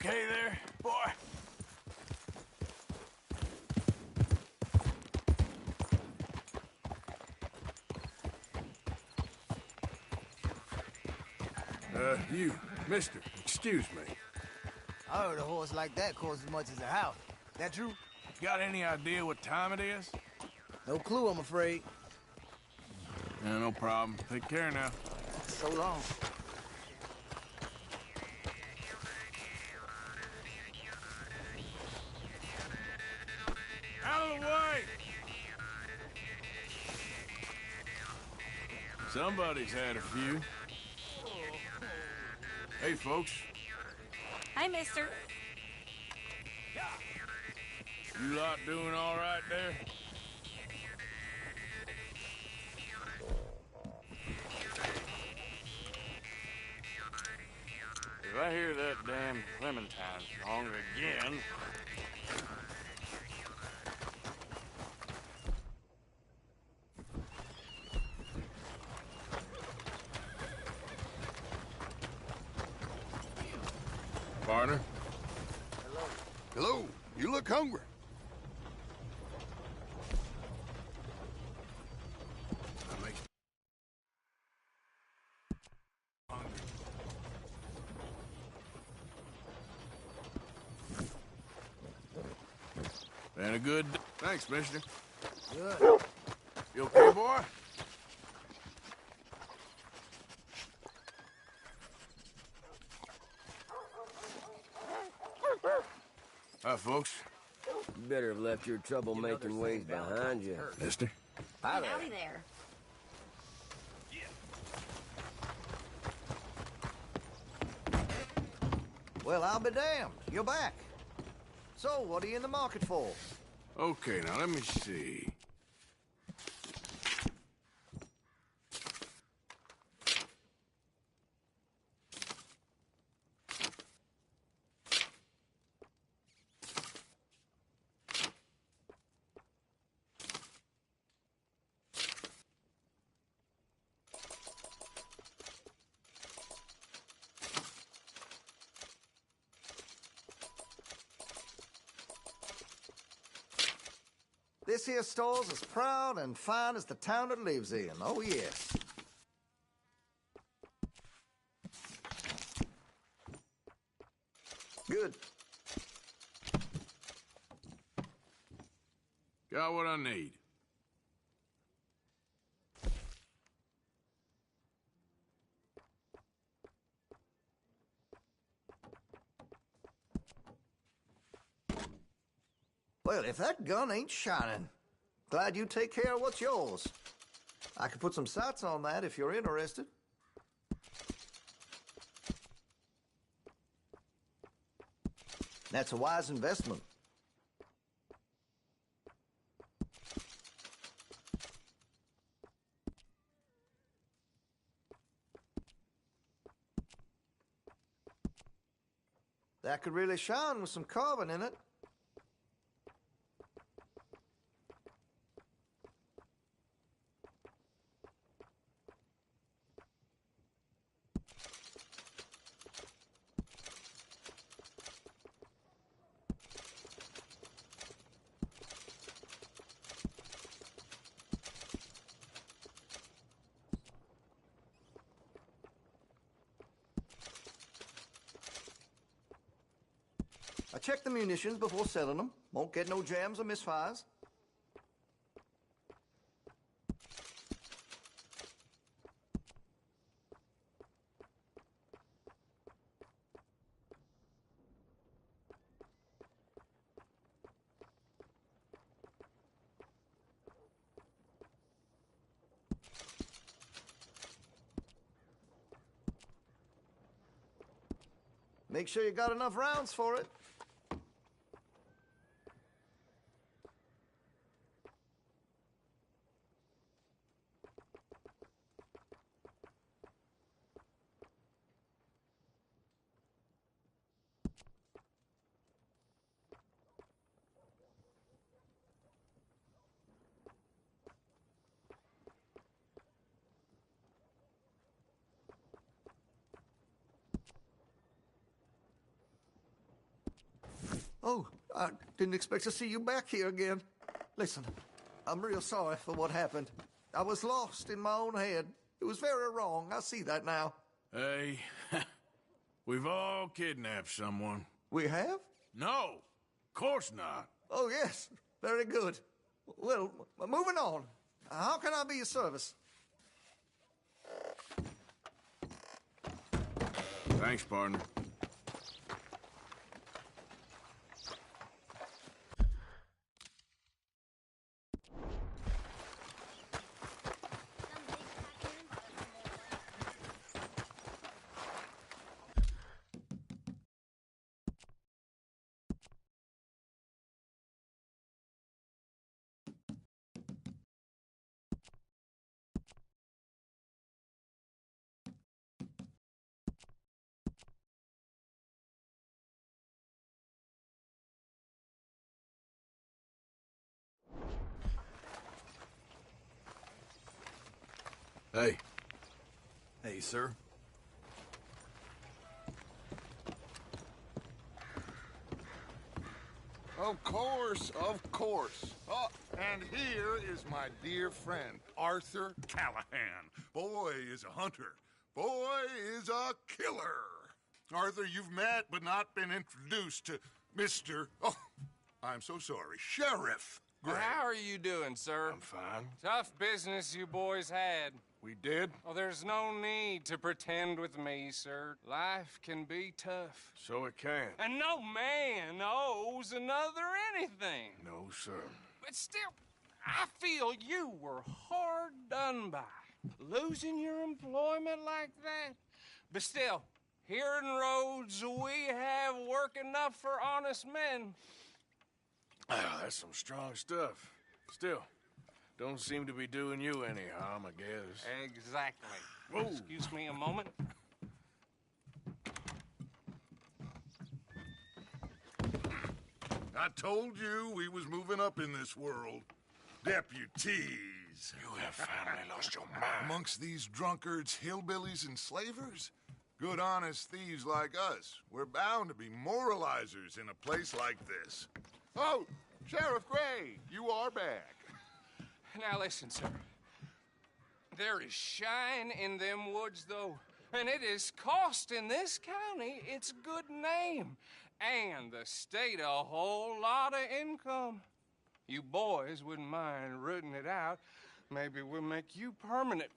okay there, boy? You, mister, excuse me. I heard a horse like that costs as much as a house. That true? Got any idea what time it is? No clue, I'm afraid. Yeah, no problem. Take care now. So long. Out of the way! Somebody's had a few. Hey, folks. Hi, mister. You lot doing all right there? If I hear that damn Clementine song again... Partner? Hello. You look hungry. That makes me hungry. Been a good day. Thanks, mister. Good. You okay, boy? Hi, folks. You better have left your troublemaking ways behind you. Mister? Hi there. Howdy there. Well, I'll be damned. You're back. So, what are you in the market for? Okay, now let me see. This here store's as proud and fine as the town it lives in. Oh, yes. Good. Got what I need. Well, if that gun ain't shining, glad you take care of what's yours. I could put some sights on that if you're interested. That's a wise investment. That could really shine with some carbon in it. I check the munitions before selling them. Won't get no jams or misfires. Make sure you got enough rounds for it. I didn't expect to see you back here again. Listen, I'm real sorry for what happened. I was lost in my own head. It was very wrong. I see that now. Hey, we've all kidnapped someone. We have? No, of course not. Oh, yes. Very good. Well, moving on. How can I be of service? Thanks, partner. Hey. Hey, sir. Of course, of course. Oh, and here is my dear friend, Arthur Callahan. Boy is a hunter. Boy is a killer. Arthur, you've met but not been introduced to Mr. Oh, I'm so sorry, Sheriff Gray. How are you doing, sir? I'm fine. Tough business you boys had. We did? Oh, there's no need to pretend with me, sir. Life can be tough. So it can. And no man owes another anything. No, sir. But still, I feel you were hard done by. Losing your employment like that. But still, here in Rhodes, we have work enough for honest men. Ah, that's some strong stuff. Still, don't seem to be doing you any harm, I guess. Exactly. Whoa. Excuse me a moment. I told you we was moving up in this world. Deputies. You have finally lost your mind. Amongst these drunkards, hillbillies, and slavers? Good, honest thieves like us. We're bound to be moralizers in a place like this. Oh, Sheriff Gray, you are back. Now listen, sir. There is shine in them woods, though, and it is costing this county its good name and the state a whole lot of income. You boys wouldn't mind rooting it out. Maybe we'll make you permanent.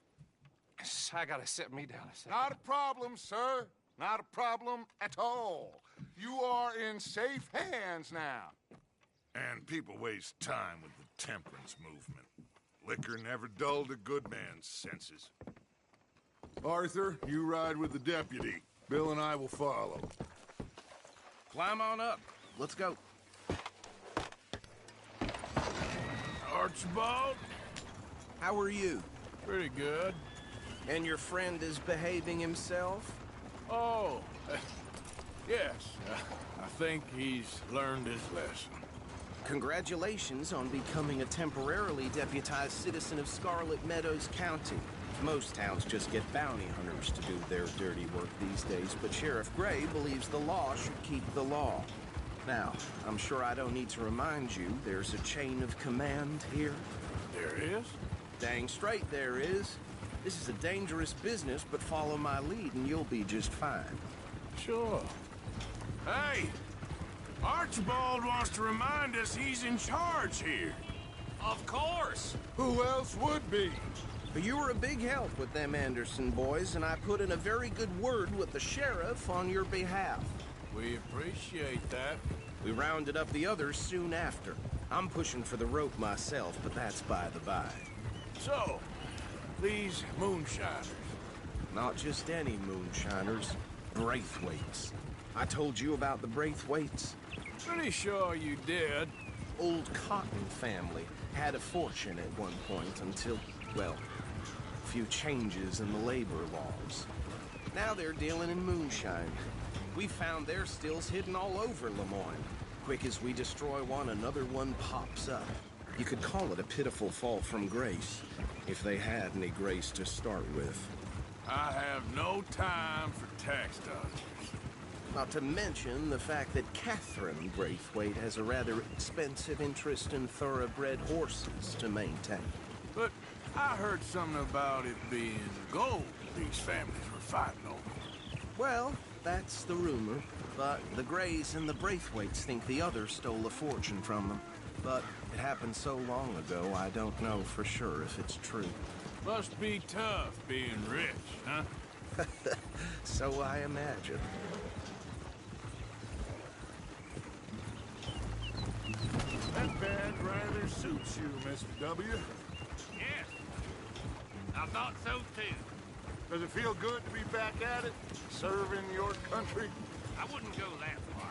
I gotta sit me down a second. Not a problem, sir. Not a problem at all. You are in safe hands now. And people waste time with the temperance movement. Liquor never dulled a good man's senses. Arthur, you ride with the deputy. Bill and I will follow. Climb on up. Let's go. Archibald? How are you? Pretty good. And your friend is behaving himself? Oh, yes. I think he's learned his lesson. Congratulations on becoming a temporarily deputized citizen of Scarlet Meadows County. Most towns just get bounty hunters to do their dirty work these days, but Sheriff Gray believes the law should keep the law. Now, I'm sure I don't need to remind you, there's a chain of command here. There is? Dang straight there is. This is a dangerous business, but follow my lead and you'll be just fine. Sure. Hey! Archibald wants to remind us he's in charge here. Of course. Who else would be? You were a big help with them Anderson boys, and I put in a very good word with the sheriff on your behalf. We appreciate that. We rounded up the others soon after. I'm pushing for the rope myself, but that's by the by. So, these moonshiners. Not just any moonshiners, Braithwaites. I told you about the Braithwaites? Pretty sure you did. Old Cotton family had a fortune at one point until, well, a few changes in the labor laws. Now they're dealing in moonshine. We found their stills hidden all over Lemoyne. Quick as we destroy one, another one pops up. You could call it a pitiful fall from grace, if they had any grace to start with. I have no time for tax dodgers. Not to mention the fact that Catherine Braithwaite has a rather expensive interest in thoroughbred horses to maintain. But I heard something about it being gold these families were fighting over. Well, that's the rumor. But the Greys and the Braithwaites think the others stole a fortune from them. But it happened so long ago, I don't know for sure if it's true. Must be tough being rich, huh? So I imagine. That badge rather suits you, Mr. W. Yes. I thought so, too. Does it feel good to be back at it, serving your country? I wouldn't go that far.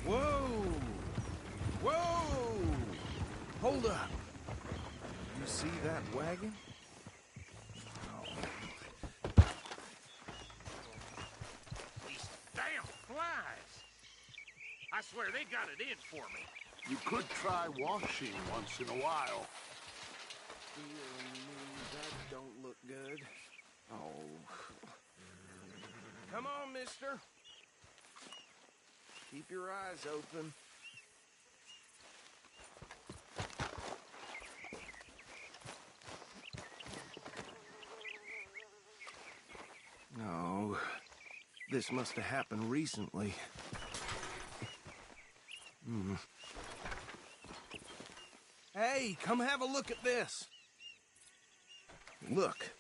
Whoa! Whoa! Hold up. You see that wagon? These damn flies. I swear they got it in for me. You could try washing once in a while. That don't look good. Oh. Come on, mister. Keep your eyes open. No. This must have happened recently. Hey, come have a look at this. Look.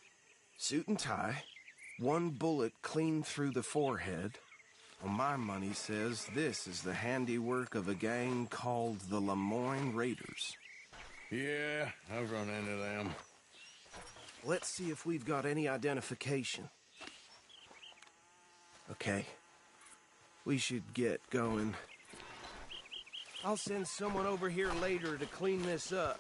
Suit and tie. One bullet clean through the forehead. Well, my money says this is the handiwork of a gang called the Lemoyne Raiders. Yeah, I've run into them. Let's see if we've got any identification. Okay. We should get going. I'll send someone over here later to clean this up.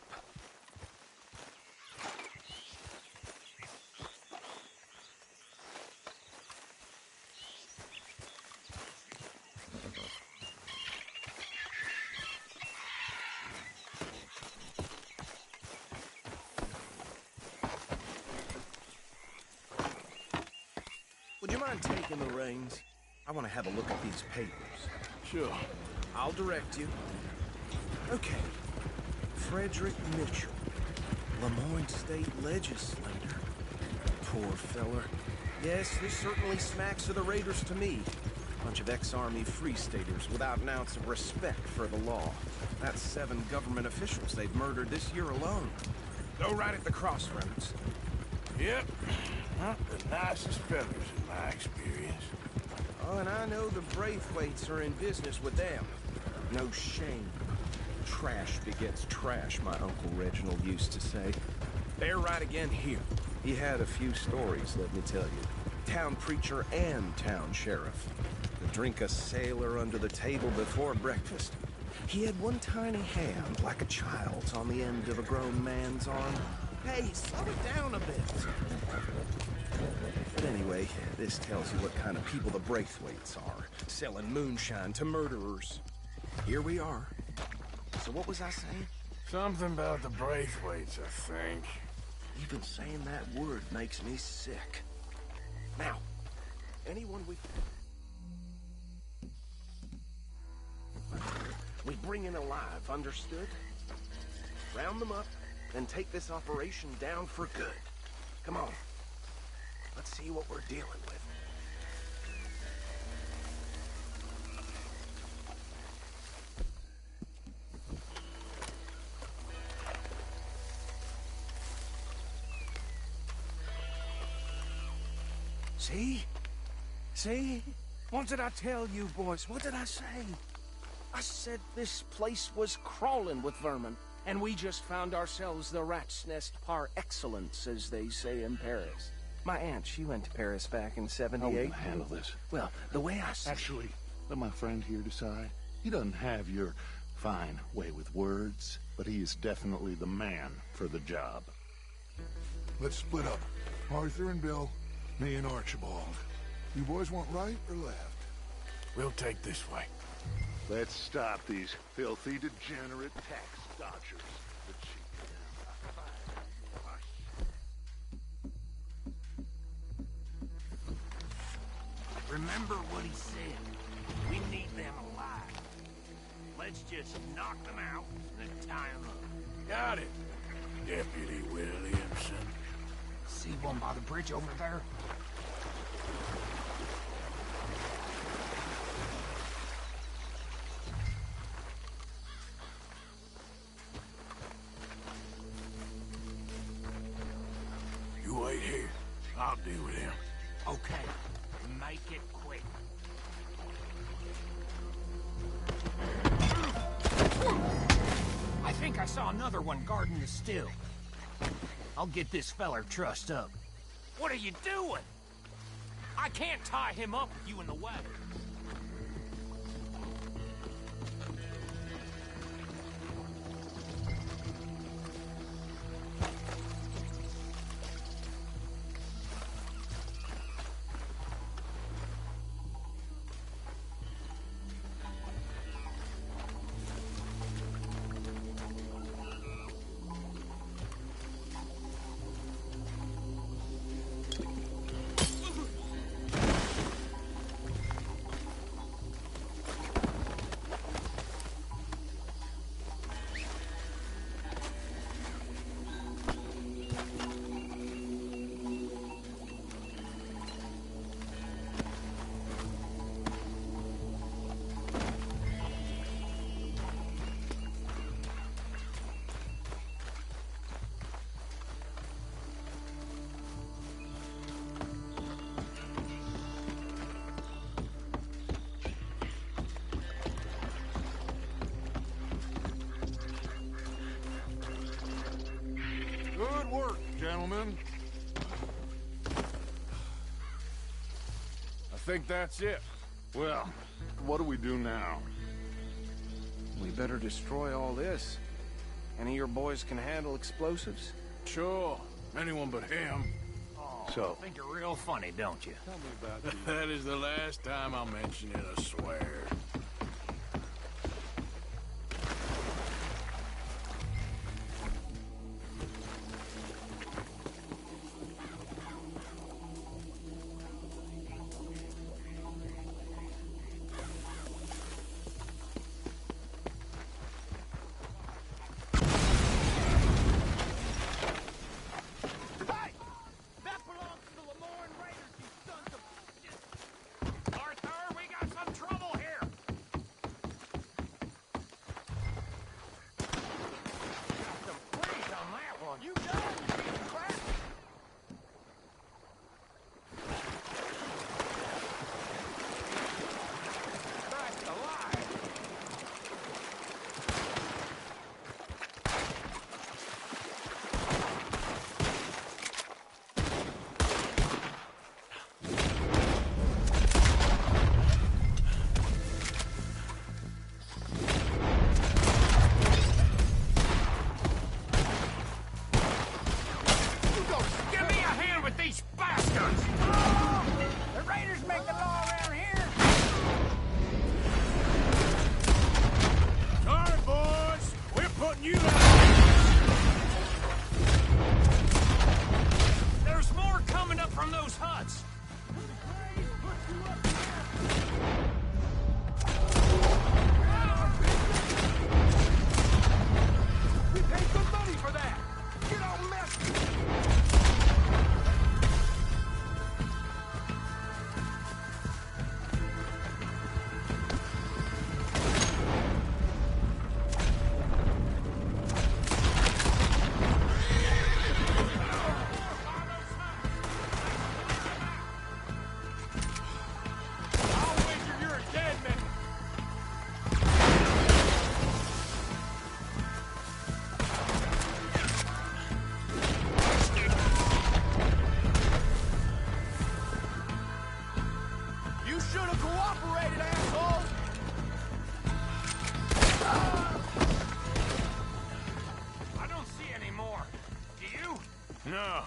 Would you mind taking the reins? I want to have a look at these papers. Sure. I'll direct you. Okay. Frederick Mitchell, Lemoyne State Legislator. Poor feller. Yes, this certainly smacks of the Raiders to me. Bunch of ex-Army Free Staters without an ounce of respect for the law. That's 7 government officials they've murdered this year alone. Go right at the crossroads. Yep. Not the nicest fellas in my experience. Oh, and I know the Braithwaites are in business with them. No shame. Trash begets trash, my Uncle Reginald used to say. They're right again here. He had a few stories, let me tell you. Town preacher and town sheriff. Could drink a sailor under the table before breakfast. He had one tiny hand, like a child's, on the end of a grown man's arm. Hey, slow it down a bit. But anyway, this tells you what kind of people the Braithwaites are. Selling moonshine to murderers. Here we are. So what was I saying? Something about the Braithwaites, I think. Even saying that word makes me sick. Now, anyone we bring in alive, understood? Round them up, and take this operation down for good. Come on. Let's see what we're dealing with. See? See? What did I tell you, boys? What did I say? I said this place was crawling with vermin, and we just found ourselves the rat's nest par excellence, as they say in Paris. My aunt, she went to Paris back in '78. How are we gonna handle this? Well, the way I see Actually, let my friend here decide. He doesn't have your fine way with words, but he is definitely the man for the job. Let's split up. Arthur and Bill, me and Archibald. You boys want right or left? We'll take this way. Let's stop these filthy, degenerate tax dodgers. The cheap Remember what he said. We need them alive. Let's just knock them out and then tie them up. Got it, Deputy Williamson. See one by the bridge over there? You wait here. I'll deal with him. Okay. Make it quick. I think I saw another one guarding the still. I'll get this feller trussed up. What are you doing? I can't tie him up with you in the way. Good work, gentlemen. I think that's it. Well, what do we do now? We better destroy all this. Any of your boys can handle explosives? Sure. Anyone but him. So, Think you're real funny, don't you? tell me about the... That is the last time I'll mention it, I swear. That belongs to the Lemoyne Raiders, you sons of bitches! Arthur, we got some trouble here! Got some freeze on that one. You done, you piece of crap! That's alive! Give me a hand with these bastards! The Raiders make the law around here! Sorry, boys. We're putting you out. There's more coming up from those huts! We paid good money for that! Get all messy! I'll wager you're a dead man! You should have cooperated, asshole! I don't see any more. Do you? No.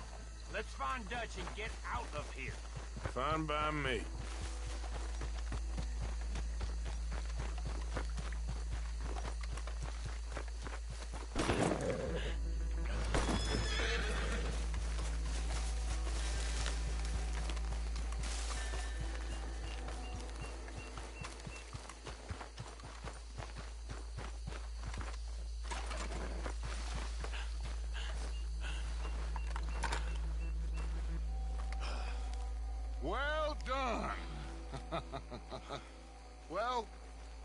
Let's find Dutch and get out of here. Fine by me. Well done. Well,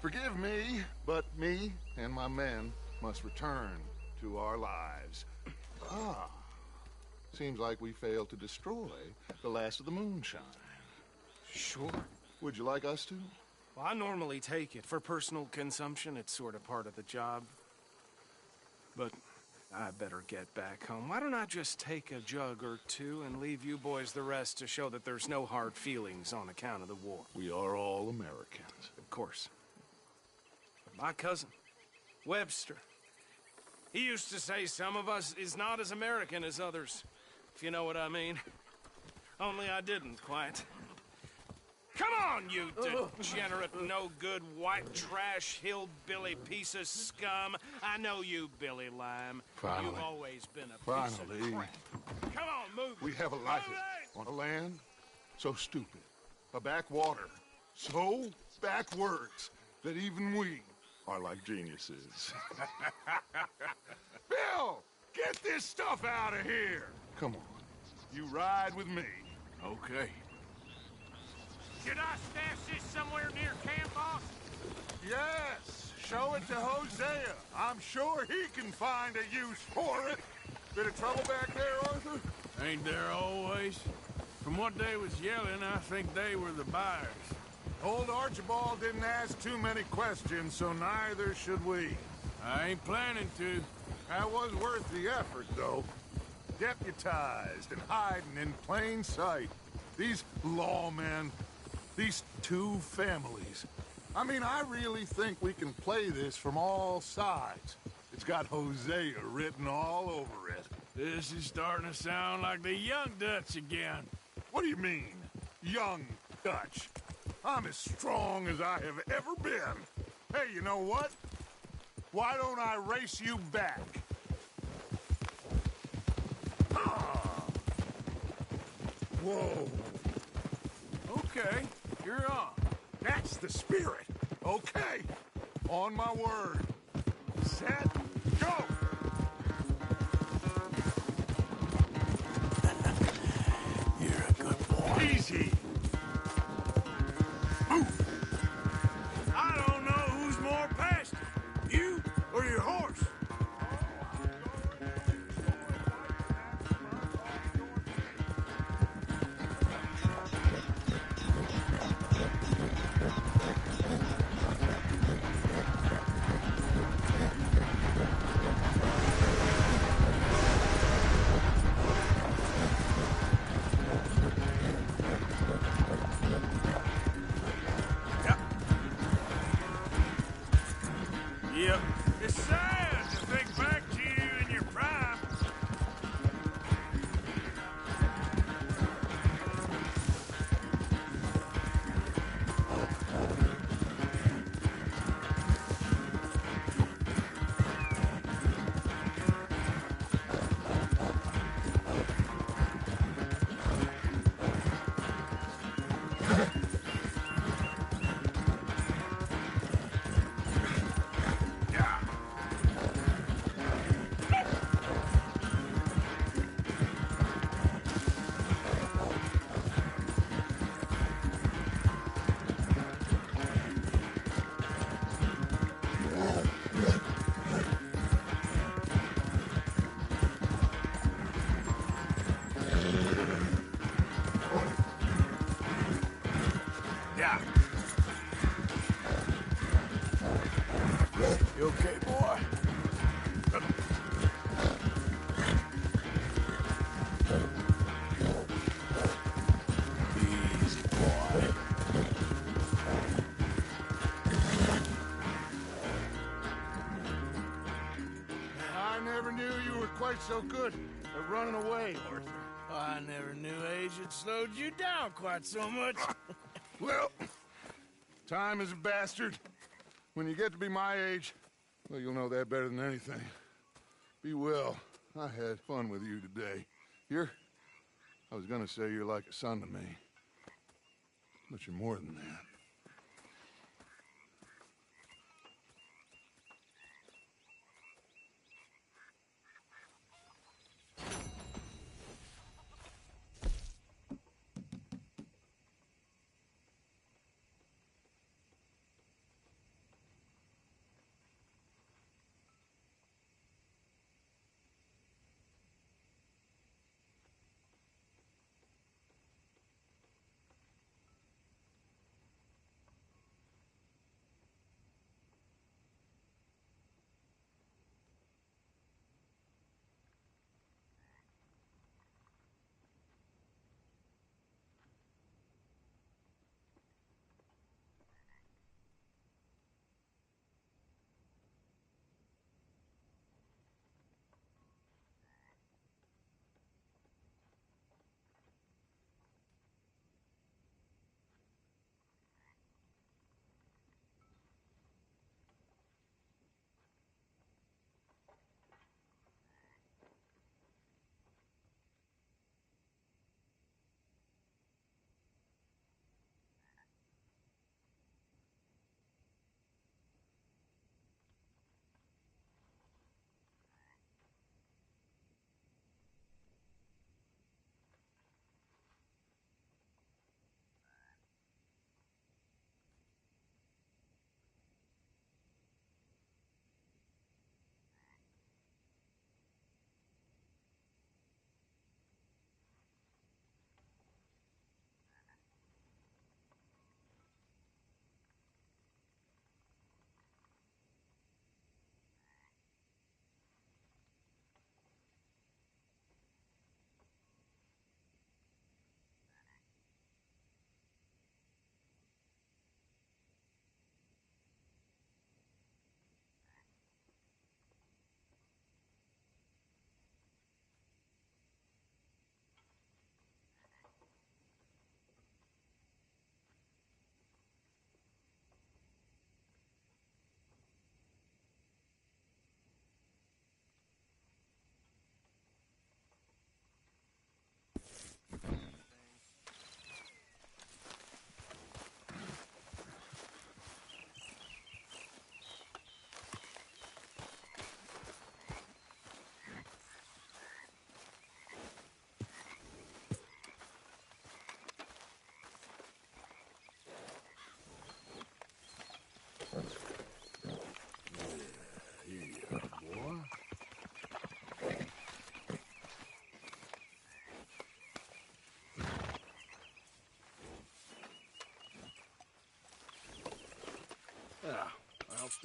forgive me, but me and my men must return to our lives. Ah. Seems like we failed to destroy the last of the moonshine. Sure. Would you like us to? Well, I normally take it. For personal consumption, it's sort of part of the job. But I better get back home. Why don't I just take a jug or two and leave you boys the rest to show that there's no hard feelings on account of the war? We are all Americans. Of course. But my cousin, Webster, he used to say some of us is not as American as others, if you know what I mean. Only I didn't quite. Come on, you degenerate, no-good, white trash, hillbilly piece of scum. I know you, Billy Lime. Finally. You've always been a piece of crap. Come on, move. We have a life on a land so stupid, a backwater so backwards that even we are like geniuses. Bill, get this stuff out of here. Come on, you ride with me. Okay. Should I stash this somewhere near camp, boss? Yes, show it to Hosea. I'm sure he can find a use for it. Bit of trouble back there, Arthur? Ain't there always? From what they was yelling, I think they were the buyers. Old Archibald didn't ask too many questions, so neither should we. I ain't planning to. That was worth the effort, though. Deputized and hiding in plain sight. These lawmen, these two families. I mean, I really think we can play this from all sides. It's got Hosea written all over it. This is starting to sound like the Young Dutch again. What do you mean, Young Dutch? I'm as strong as I have ever been. Hey, you know what? Why don't I race you back? Ah. Whoa. Okay, you're on. That's the spirit. Okay. On my word. Set, go! You're a good boy. Easy. Move. I don't know who's more past it, you or your horse. Yep. It's sad to think back to you in your prime. Yeah. You okay, boy? Easy, boy. I never knew you were quite so good at running away, Arthur. I never knew age had slowed you down quite so much. Well, time is a bastard. When you get to be my age, well, you'll know that better than anything. Be well. I had fun with you today. I was gonna say you're like a son to me. But you're more than that.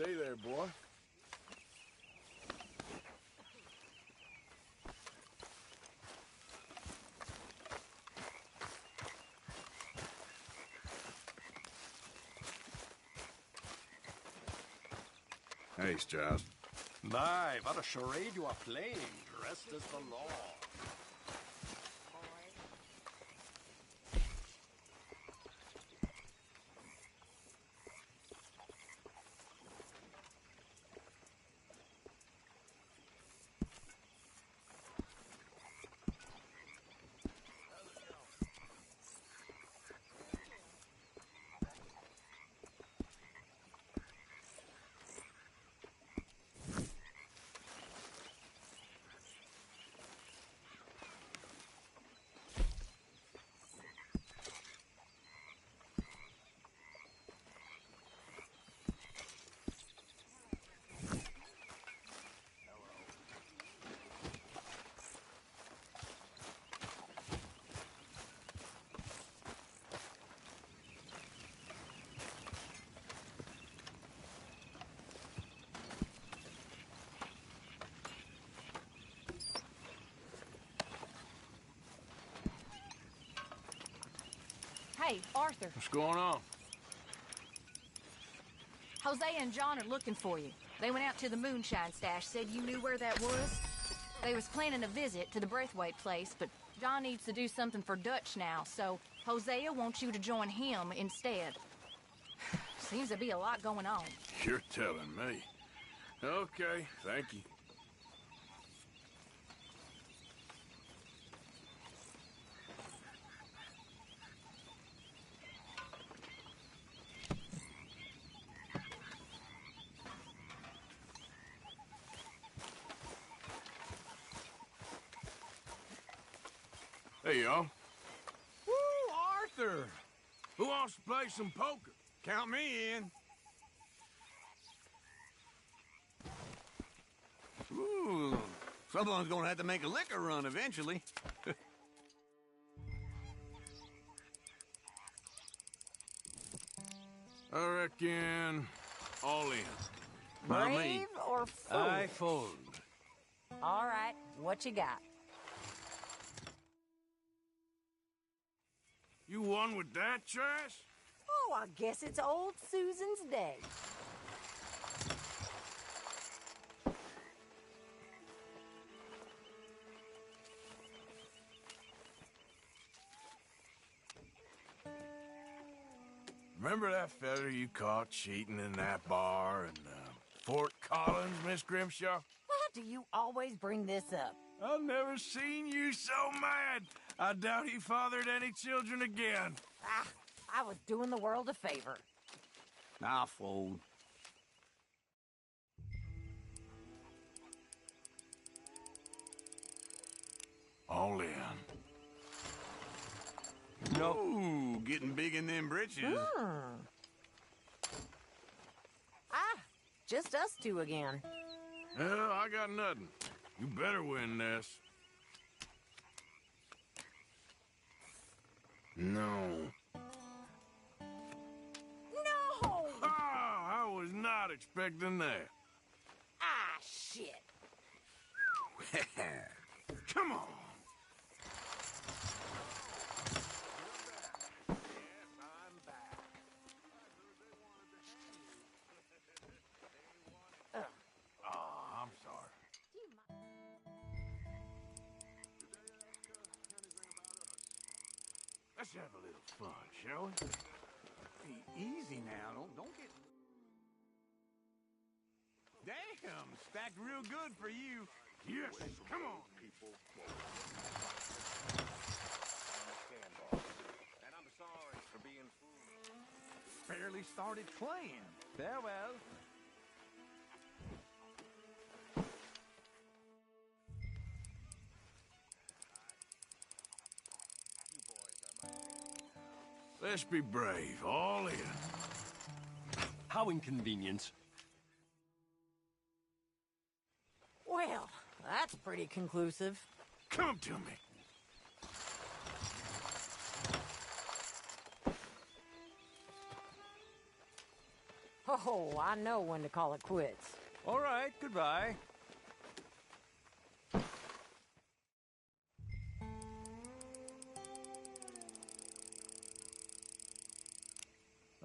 Stay there, boy. Hey, Strauss. My, what a charade you are playing, dressed as the law. Hey, Arthur. What's going on? Hosea and John are looking for you. They went out to the moonshine stash, said you knew where that was. They was planning a visit to the Braithwaite place, but John needs to do something for Dutch now, so Hosea wants you to join him instead. Seems to be a lot going on. You're telling me. Okay, thank you. Hey, y'all. Woo, Arthur! Who wants to play some poker? Count me in. Ooh, someone's gonna have to make a liquor run eventually. I reckon all in. Brave or fool? I fold. All right, what you got? You won with that trash? Oh, I guess it's old Susan's day. Remember that fella you caught cheating in that bar in Fort Collins, Miss Grimshaw? Why do you always bring this up? I've never seen you so mad. I doubt he fathered any children again. Ah, I was doing the world a favor. I'll fold. All in. No. Ooh, getting big in them britches. Ah, just us two again. Well, I got nothing. You better win this. No. No! Ah, I was not expecting that. Ah, shit. Come on. Oh, I'm sorry. Let's have a little fun, shall we? Hey, easy now. Don't get... Damn, stacked real good for you. Yes, come on, people. And I'm sorry for being foolish. Barely started playing. Farewell. Let's be brave, all in. How inconvenient. Well, that's pretty conclusive. Come to me. Oh, I know when to call it quits. All right, goodbye.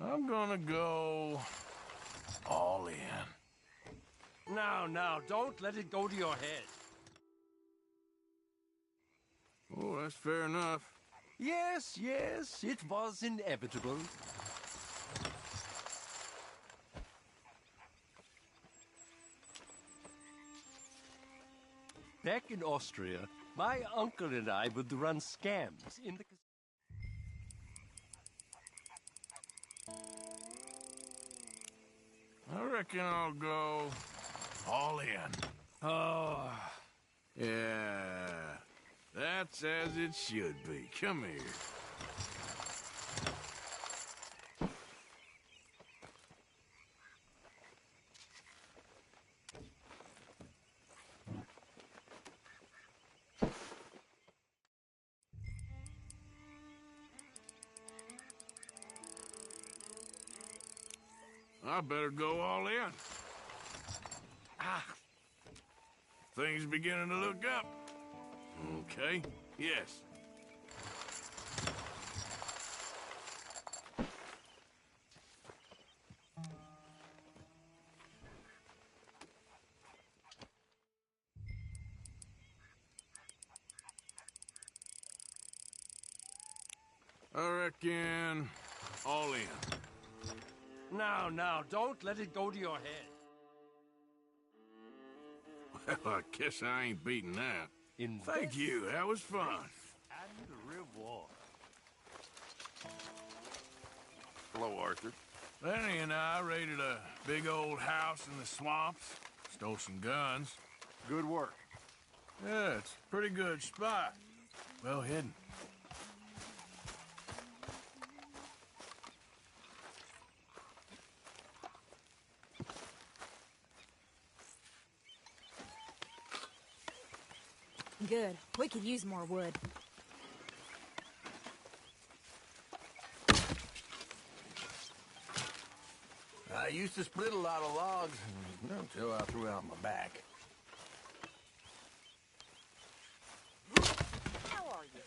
I'm gonna go all in. Now, don't let it go to your head. Oh, that's fair enough. Yes, it was inevitable. Back in Austria, my uncle and I would run scams in the... I reckon I'll go all in. Oh, Yeah, that's as it should be. Come here. I better go all in. Things beginning to look up. Okay, yes. I reckon all in. Now, don't let it go to your head. Well, I guess I ain't beating that. Invest Thank you, that was fun. and reward. Hello, Arthur. Lenny and I raided a big old house in the swamps, stole some guns. Good work. Yeah, it's a pretty good spot. Well hidden. Good. We could use more wood. I used to split a lot of logs until I threw out my back. How are you?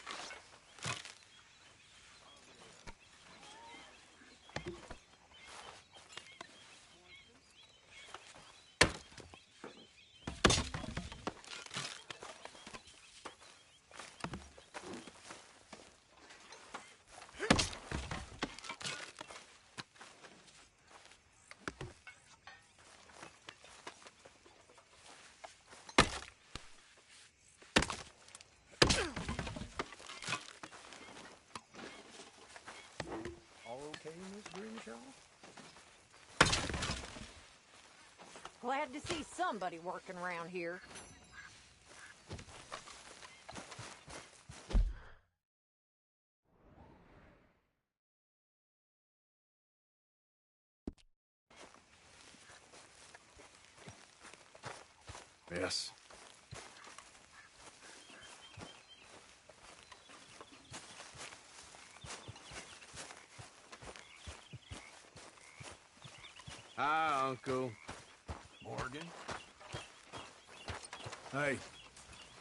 All okay, Miss Grimshaw? Glad to see somebody working around here. Yes. Hi, Uncle. Morgan? Hey,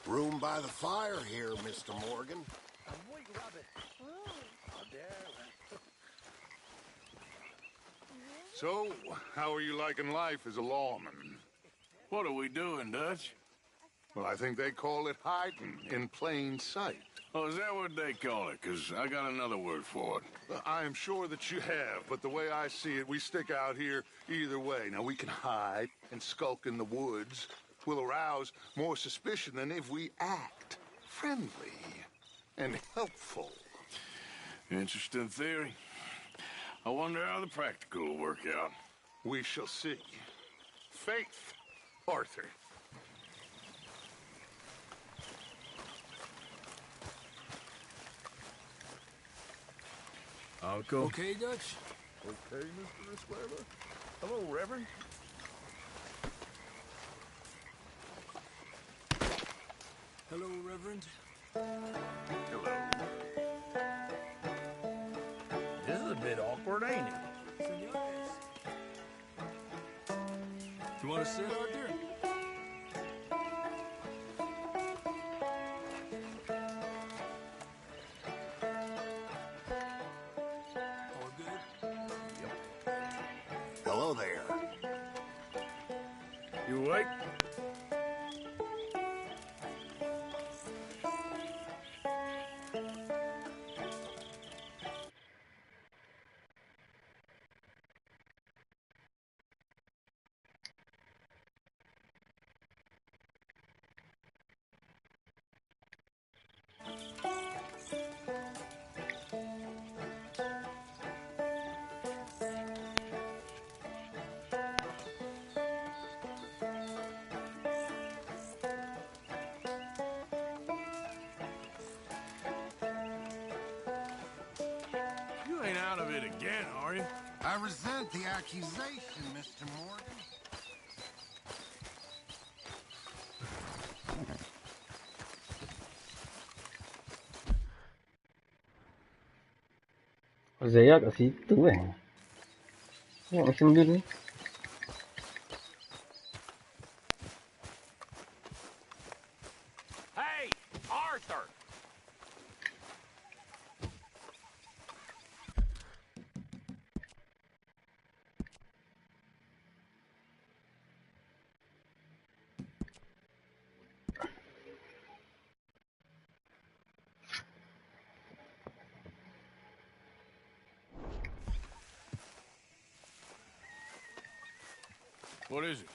Room by the fire here, Mr. Morgan. So, how are you liking life as a lawman? what are we doing, Dutch? Well, I think they call it hiding in plain sight. Oh, is that what they call it? 'Cause I got another word for it. I am sure that you have, but the way I see it, we stick out here either way. Now, we can hide and skulk in the woods. We'll arouse more suspicion than if we act friendly and helpful. Interesting theory. I wonder how the practical will work out. We shall see. Faith, Arthur. Uncle? Okay, Dutch? Okay, Mr. Escuela? Hello, Reverend? Hello, Reverend. Hello. This is a bit awkward, ain't it? You want to sit, Arthur? All good? Hello there. You awake? You ain't out of it again, are you? I resent the accusation, Mr. Morgan. Saya kat situ kan. Tengok macam dulu. Hey, Arthur! What is it?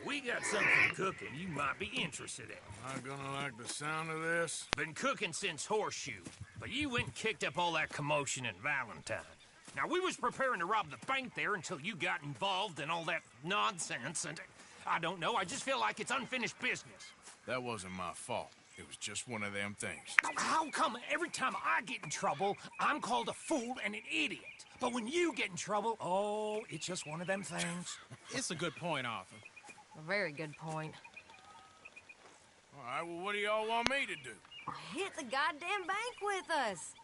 We got something cooking you might be interested in. Am I gonna like the sound of this? Been cooking since Horseshoe, but you went and kicked up all that commotion in Valentine. Now, we was preparing to rob the bank there until you got involved in all that nonsense, and I don't know, I just feel like it's unfinished business. That wasn't my fault. It was just one of them things. How come every time I get in trouble, I'm called a fool and an idiot? But when you get in trouble, oh, it's just one of them things. It's a good point, Arthur. A very good point. All right, well, what do y'all want me to do? Hit the goddamn bank with us.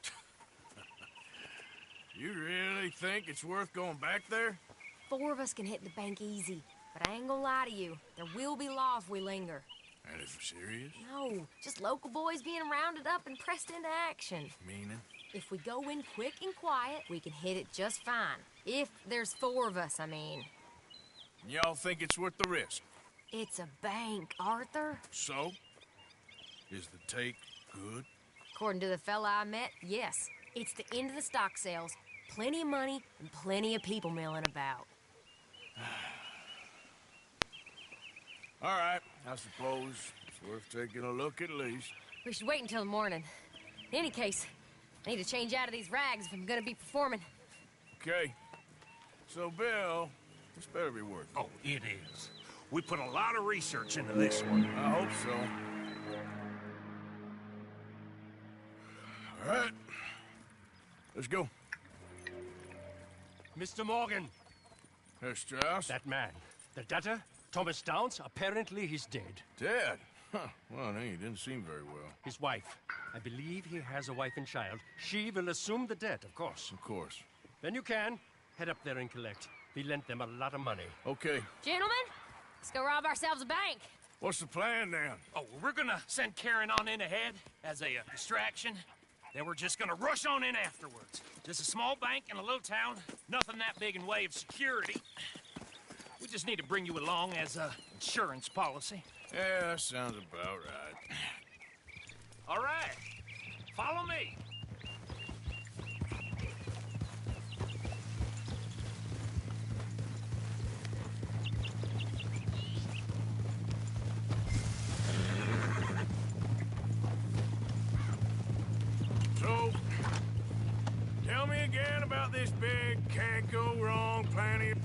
You really think it's worth going back there? 4 of us can hit the bank easy. But I ain't gonna lie to you. There will be law if we linger. And if we're serious? No, just local boys being rounded up and pressed into action. Meaning? If we go in quick and quiet, we can hit it just fine. If there's 4 of us, I mean. Y'all think it's worth the risk? It's a bank, Arthur. So? Is the take good? According to the fella I met, yes. It's the end of the stock sales. Plenty of money and plenty of people milling about. All right, I suppose it's worth taking a look at least. We should wait until the morning. In any case, I need to change out of these rags if I'm gonna be performing. Okay. So, Bill, this better be worth it. Oh, it is. We put a lot of research into this one. I hope so. All right. Let's go. Mr. Morgan. Herr Strauss? That man. The debtor, Thomas Downs, apparently he's dead. Dead? Huh. Well, no, he didn't seem very well. His wife. I believe he has a wife and child. She will assume the debt, of course. Of course. Then you can head up there and collect. We lent them a lot of money. Okay. Gentlemen, let's go rob ourselves a bank. What's the plan, then? Oh, we're gonna send Karen on in ahead as a distraction. Then we're just gonna rush on in afterwards. Just a small bank in a little town. Nothing that big in way of security. We just need to bring you along as a insurance policy. Yeah, that sounds about right. All right. Follow me. So, tell me again about this big can't go wrong planning.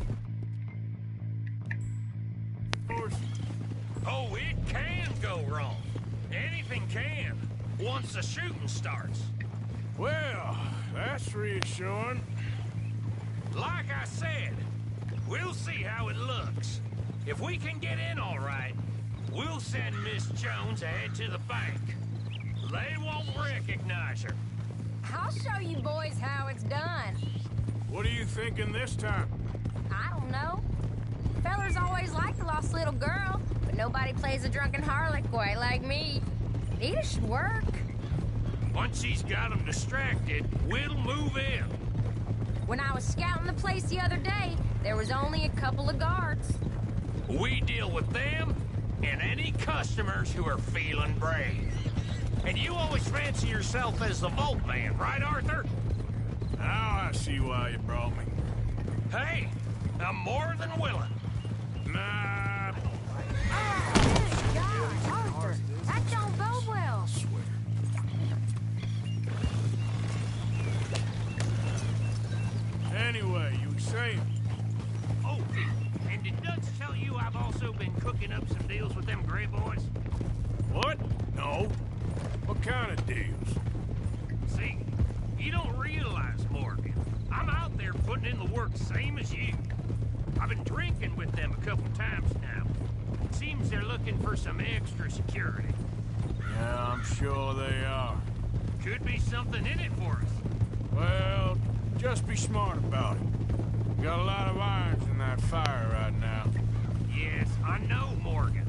Oh, it can go wrong. Anything can, once the shooting starts. Well, that's reassuring. Like I said, we'll see how it looks. If we can get in all right, we'll send Miss Jones ahead to the bank. They won't recognize her. I'll show you boys how it's done. What are you thinking this time? I don't know. Fellers always like the lost little girl, but nobody plays a drunken harlot quite like me. Nita should work. Once she's got them distracted, we'll move in. When I was scouting the place the other day, there was only a couple of guards. We deal with them and any customers who are feeling brave. And you always fancy yourself as the Vault Man, right, Arthur? Now I see why you brought me. Hey, I'm more than willing. Nah. God, Arthur, that don't bode well. Anyway, you were saying? Oh, and did Dutch tell you I've also been cooking up some deals with them Gray Boys? What? No. What kind of deals? See, you don't realize, Morgan. I'm out there putting in the work same as you. I've been drinking with them a couple times now. Seems they're looking for some extra security. Yeah, I'm sure they are. Could be something in it for us. Well, just be smart about it. Got a lot of irons in that fire right now. Yes, I know, Morgan.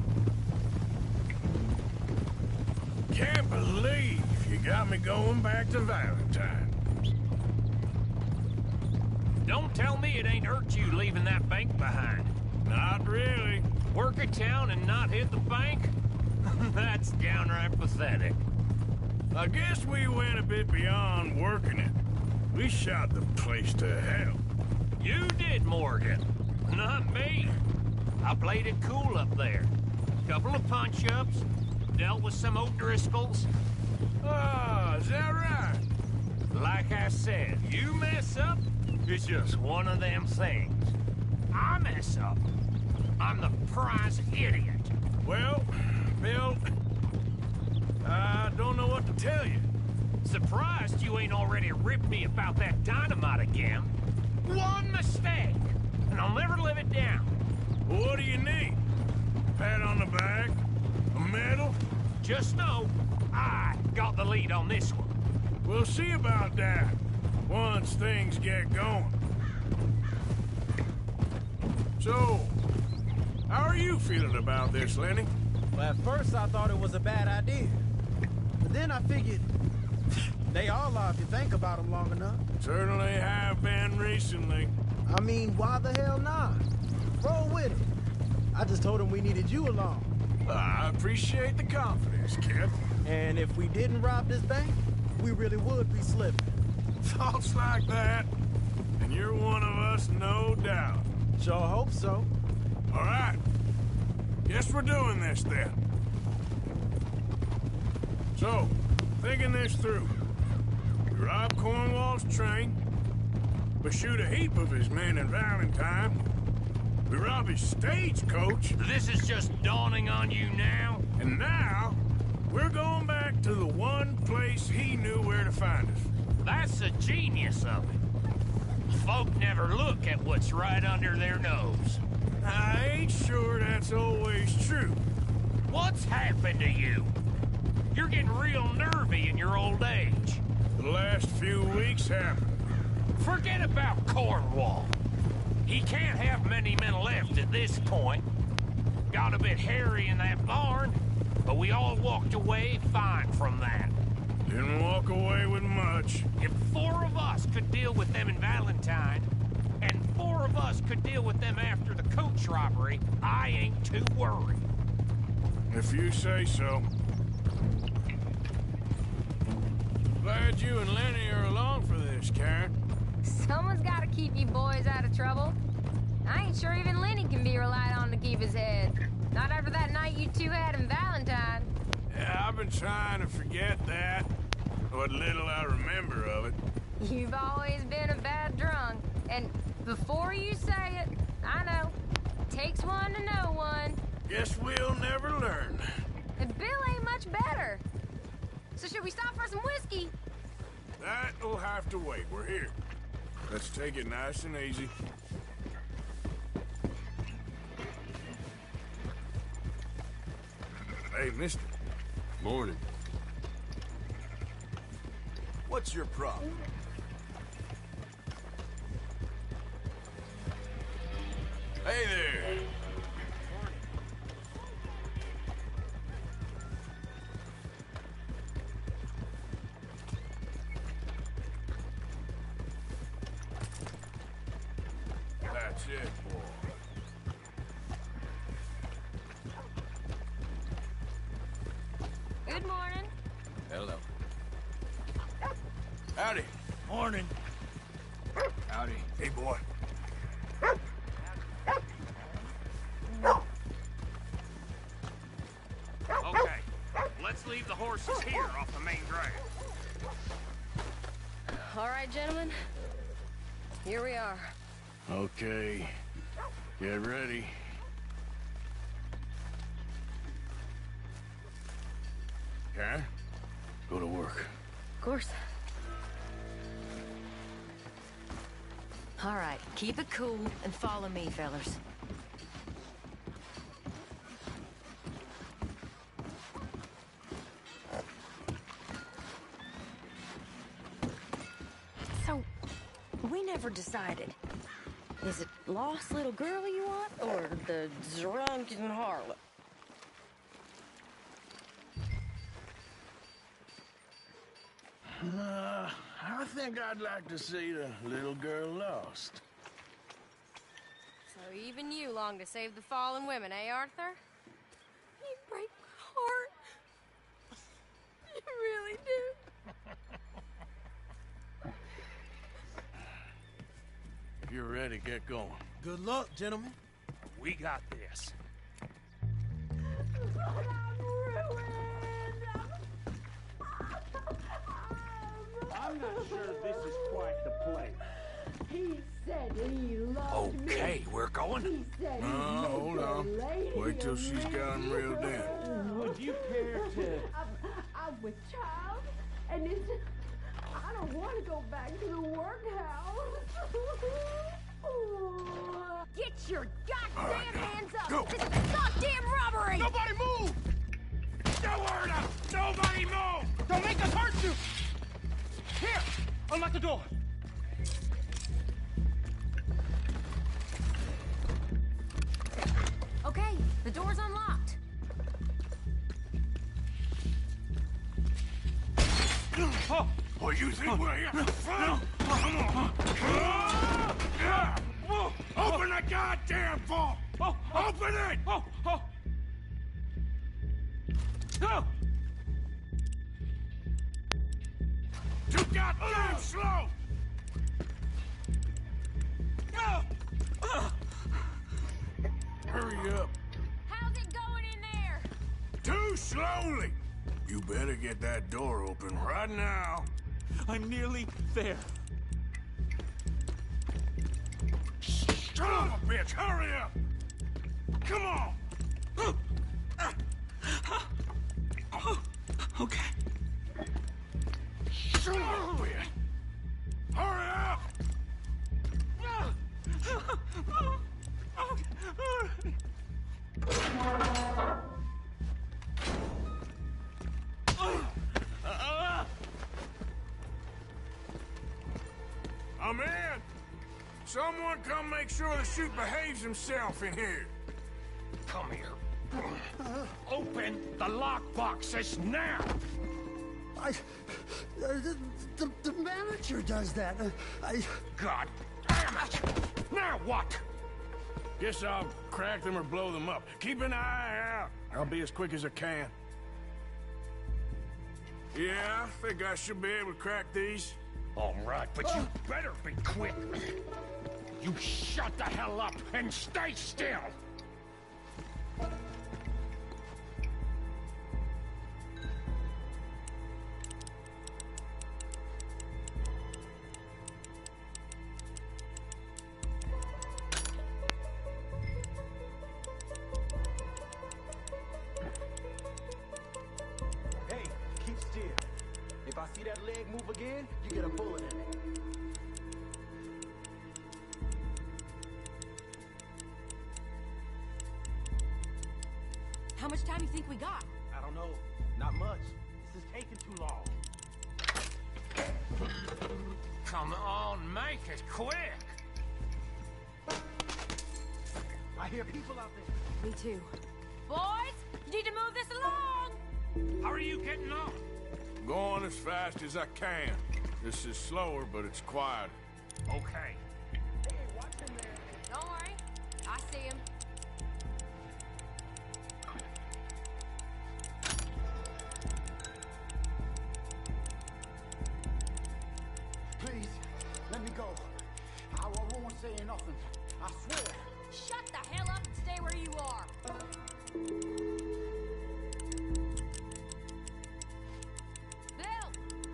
Can't believe you got me going back to Valentine. Don't tell me it ain't hurt you leaving that bank behind. Not really. Work a town and not hit the bank? That's downright pathetic. I guess we went a bit beyond working it. We shot the place to hell. You did, Morgan. Not me. I played it cool up there. Couple of punch-ups, dealt with some O'Driscolls. Ah, is that right? Like I said, you mess up, it's just one of them things. I mess up, I'm the prize idiot. Well, Bill, I don't know what to tell you. Surprised you ain't already ripped me about that dynamite again. One mistake, and I'll never live it down. Well, what do you need? Pat on the back? A medal? Just know, I got the lead on this one. We'll see about that once things get going. So, how are you feeling about this, Lenny? Well, at first I thought it was a bad idea. But then I figured they all are if you think about them long enough. Certainly have been recently. I mean, why the hell not? Roll with it. I just told him we needed you along. I appreciate the confidence, kid. And if we didn't rob this bank, we really would be slipping. Thoughts like that, and you're one of us, no doubt. Sure hope so. All right. Guess we're doing this, then. So, thinking this through. We rob Cornwall's train. We shoot a heap of his men in Valentine. We rob his stagecoach. This is just dawning on you now? And now, we're going back to the one place he knew where to find us. That's the genius of it. Folk never look at what's right under their nose. I ain't sure that's always true. What's happened to you? You're getting real nervy in your old age. The last few weeks happened. Forget about Cornwall. He can't have many men left at this point. Got a bit hairy in that barn, but we all walked away fine from that. Didn't walk away with much. If 4 of us could deal with them in Valentine, and 4 of us could deal with them after the coach robbery, I ain't too worried. If you say so. Glad you and Lenny are along for this, Karen. Someone's got to keep you boys out of trouble. I ain't sure even Lenny can be relied on to keep his head. Not after that night you two had in Valentine. Yeah, I've been trying to forget that. What little I remember of it. You've always been a bad drunk. And before you say it, I know. Takes one to know one. Guess we'll never learn. And Bill ain't much better. So should we stop for some whiskey? That'll have to wait. We're here. Let's take it nice and easy. Hey, mister. Morning. What's your problem? Hey there. That's it, boy. Good morning. Hello. Howdy. Morning. Howdy. Hey, boy. Okay, let's leave the horses here off the main drag. All right, gentlemen. Here we are. Okay. Get ready. Karen, go to work. Of course. All right, keep it cool and follow me, fellas. So, we never decided. Is it lost little girl you want, or the drunken harlot? I think I'd like to see the little girl lost. So even you long to save the fallen women, eh, Arthur? You break my heart. You really do. If you're ready, get going. Good luck, gentlemen. We got this. I'm not sure this is quite the place. He said he loved me. Okay, we're going. He said No, hold on. Wait till she's got him reeled in. Would you care to... I'm with child, and it's... I don't want to go back to the workhouse. Get your goddamn hands up! Go. This is a goddamn robbery! Nobody move! No word up! Nobody move! Don't make us hurt you! Here! Unlock the door! Okay, the door's unlocked. Oh, you think we're here for fun? Come on. Open the goddamn vault! Open it! Too goddamn slow! Hurry up. How's it going in there? Too slowly! You better get that door open right now. I'm nearly there. Son of a bitch, hurry up! Come on! Okay. Son of a bitch! Hurry up! I'm in! Someone come make sure the chute behaves himself in here. Come here. Open the lockboxes now! The manager does that. God damn it! Now what? Guess I'll crack them or blow them up. Keep an eye out. I'll be as quick as I can. Yeah, I think I should be able to crack these. All right, but you better be quick. You shut the hell up and stay still! Hey, keep still. If I see that leg move again, you get a bullet in it. How much time do you think we got? I don't know. Not much. This is taking too long. Come on, make it quick! hear people out there. Me too. Boys, you need to move this along! How are you getting on? Going as fast as I can. This is slower, but it's quieter. Okay. Don't worry. I see him. Please, let me go. I won't say nothing. I swear. Shut the hell up and stay where you are. Bill,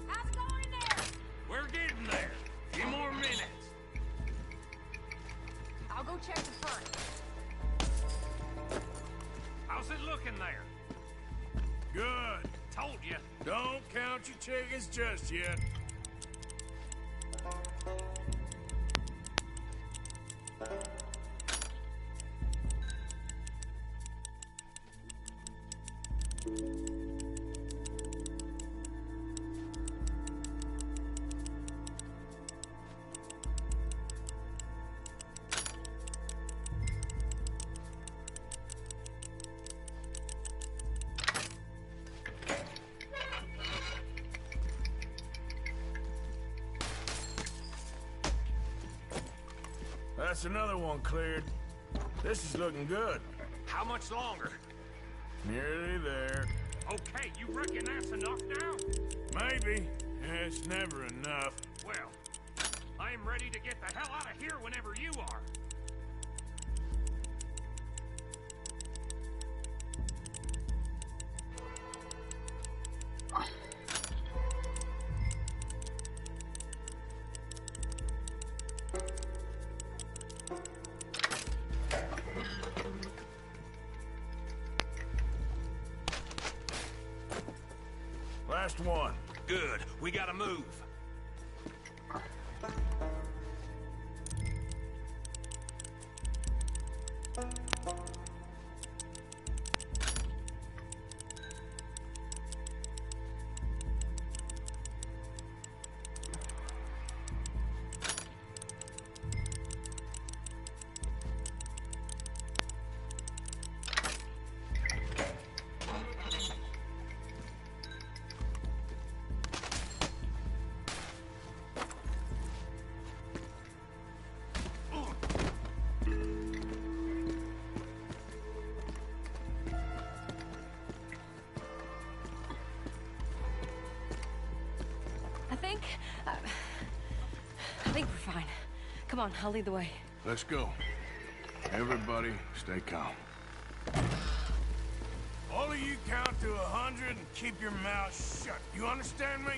how's it going in there? We're getting there. Few more minutes. I'll go check the front. How's it looking there? Good. Told you. Don't count your chickens just yet. That's another one cleared. This is looking good. How much longer? Nearly there. Okay, you reckon that's enough now? Maybe. It's never enough. Well, I'm ready to get the hell out of here whenever you are. Last one. Good. We gotta move. I think we're fine. Come on, I'll lead the way. Let's go. Everybody, stay calm. All of you count to 100 and keep your mouth shut. You understand me?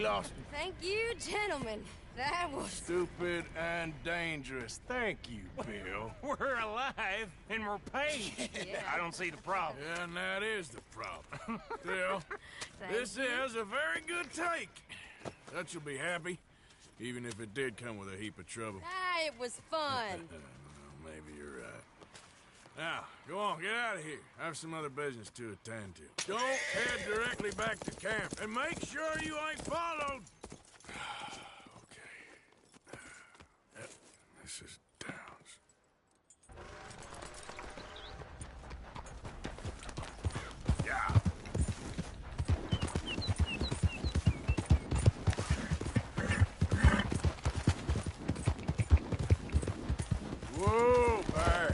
lost. Thank you, gentlemen. That was... Stupid and dangerous. Thank you, Bill. We're alive and we're paid. Yeah. I don't see the problem. Yeah, and that is the problem. Still, this is a very good take. Dutch will be happy, even if it did come with a heap of trouble. Ah, it was fun. Maybe you're right. Now, go on, get out of here. I have some other business to attend to. Don't head directly back to camp, and make sure you ain't followed. Okay. This is Downs. Yeah. Whoa, back.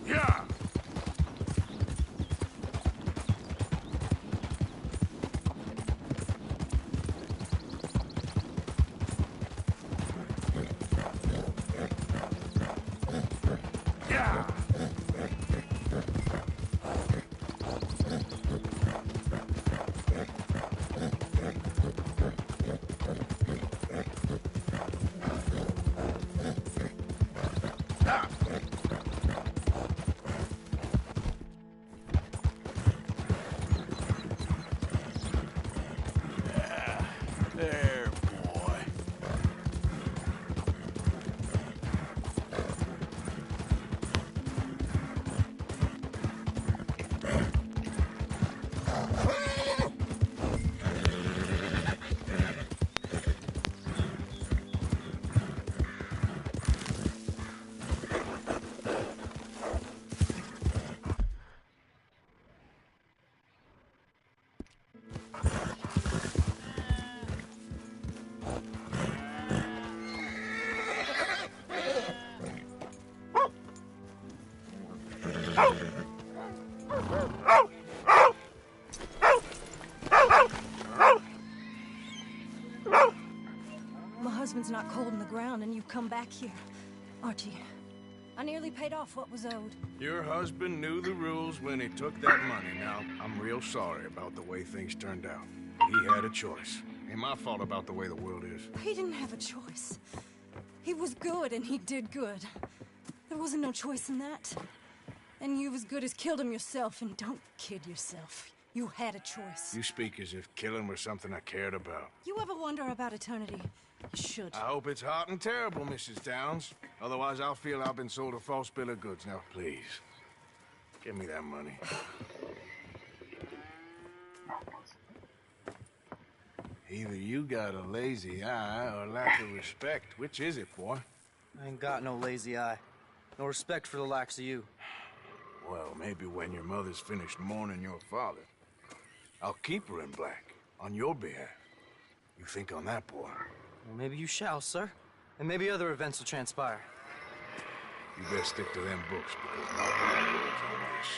Yeah. Yeah. Ah. There, boy. My husband's not cold in the ground, and you've come back here. Archie, I nearly paid off what was owed. Your husband knew the rules when he took that money. Now, I'm real sorry about the way things turned out. He had a choice. Ain't my fault about the way the world is. He didn't have a choice. He was good, and he did good. There wasn't no choice in that. And you as good as killed him yourself, and don't kid yourself. You had a choice. You speak as if killing was something I cared about. You ever wonder about eternity? You should. I hope it's hot and terrible, Mrs. Downs. Otherwise, I'll feel I've been sold a false bill of goods. Now, please, give me that money. Either you got a lazy eye or lack of respect. Which is it, boy? I ain't got no lazy eye. No respect for the likes of you. Well, maybe when your mother's finished mourning your father, I'll keep her in black on your behalf. You think on that, boy? Well, maybe you shall, sir. And maybe other events will transpire. You best stick to them books, because not my words on this.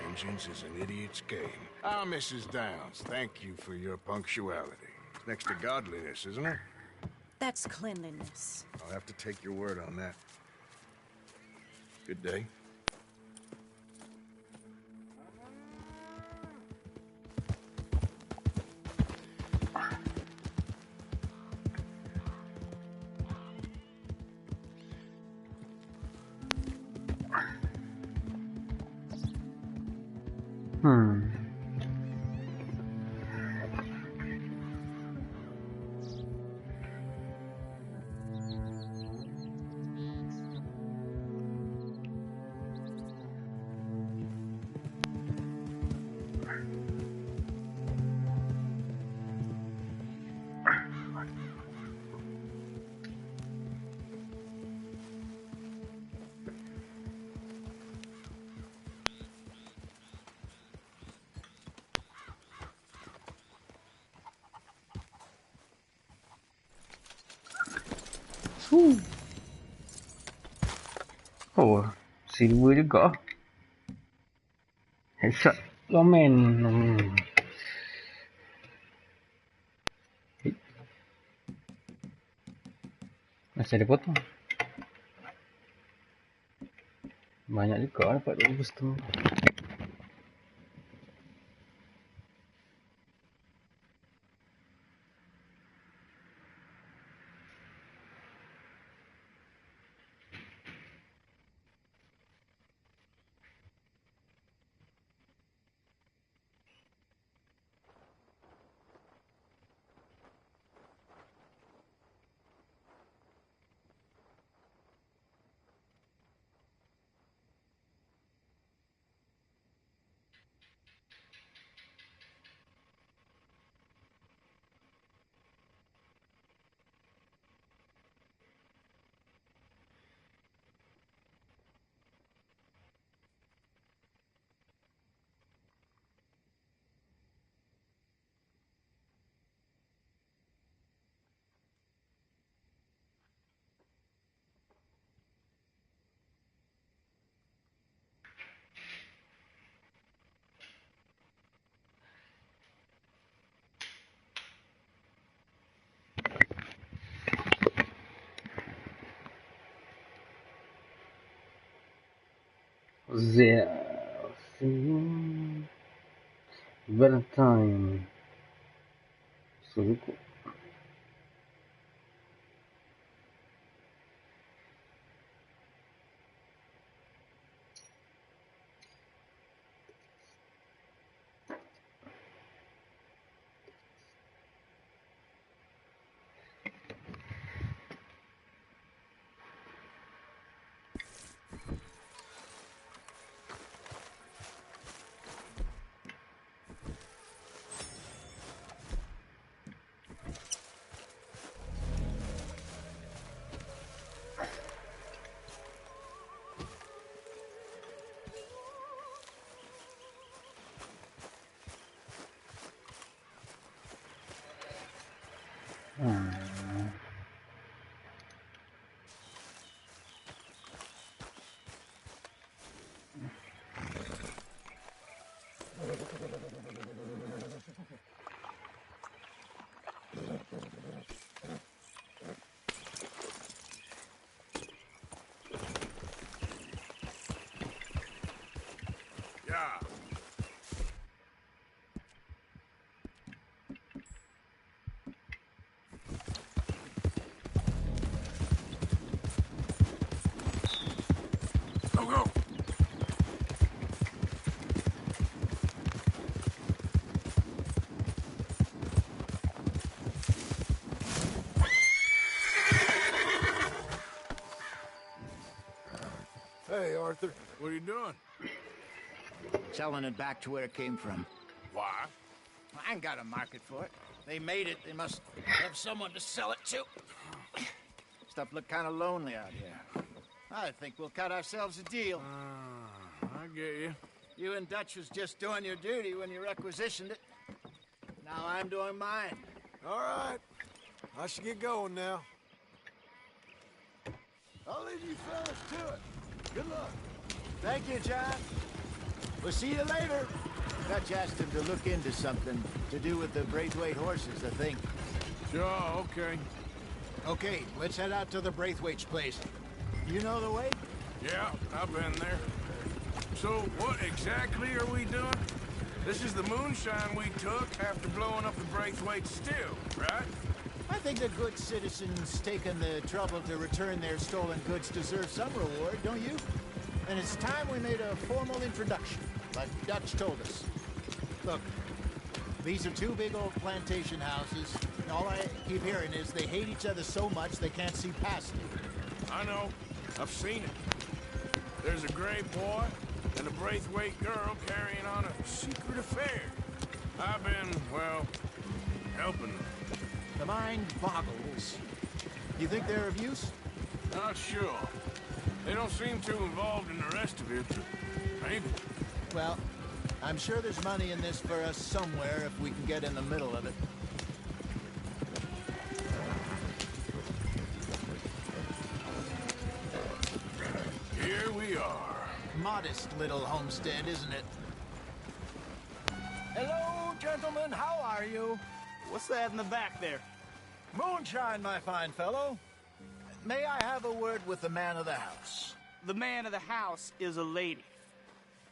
Vengeance is an idiot's game. Ah, Mrs. Downs, thank you for your punctuality. It's next to godliness, isn't it? That's cleanliness. I'll have to take your word on that. Good day. Oh, silver juga. Headshot Lawman. Masih ada potong. Banyak juga dapat 2,5. There. Valentine. Suzuku. Yeah. Go, go. Hey, Arthur. What are you doing? Selling it back to where it came from. Why? I ain't got a market for it. They made it. They must have someone to sell it to. Stuff look kind of lonely out here. I think we'll cut ourselves a deal. I get you. You and Dutch was just doing your duty when you requisitioned it. Now I'm doing mine. All right. I should get going now. I'll leave you fellas to it. Good luck. Thank you, John. We'll see you later. Dutch asked him to look into something to do with the Braithwaite horses, I think. Sure, okay. Okay, let's head out to the Braithwaite's place. You know the way? Yeah, I've been there. So, what exactly are we doing? This is the moonshine we took after blowing up the Braithwaite still, right? I think the good citizens taking the trouble to return their stolen goods deserve some reward, don't you? And it's time we made a formal introduction, like Dutch told us. Look, these are two big old plantation houses. All I keep hearing is they hate each other so much they can't see past it. I know. I've seen it. There's a gray boy and a Braithwaite girl carrying on a secret affair. I've been, well, helping them. The mind boggles. You think they're of use? Not sure. They don't seem too involved in the rest of it. Maybe. Well, I'm sure there's money in this for us somewhere if we can get in the middle of it. Here we are. Modest little homestead, isn't it? Hello, gentlemen. How are you? What's that in the back there? Moonshine, my fine fellow. May I have a word with the man of the house? The man of the house is a lady.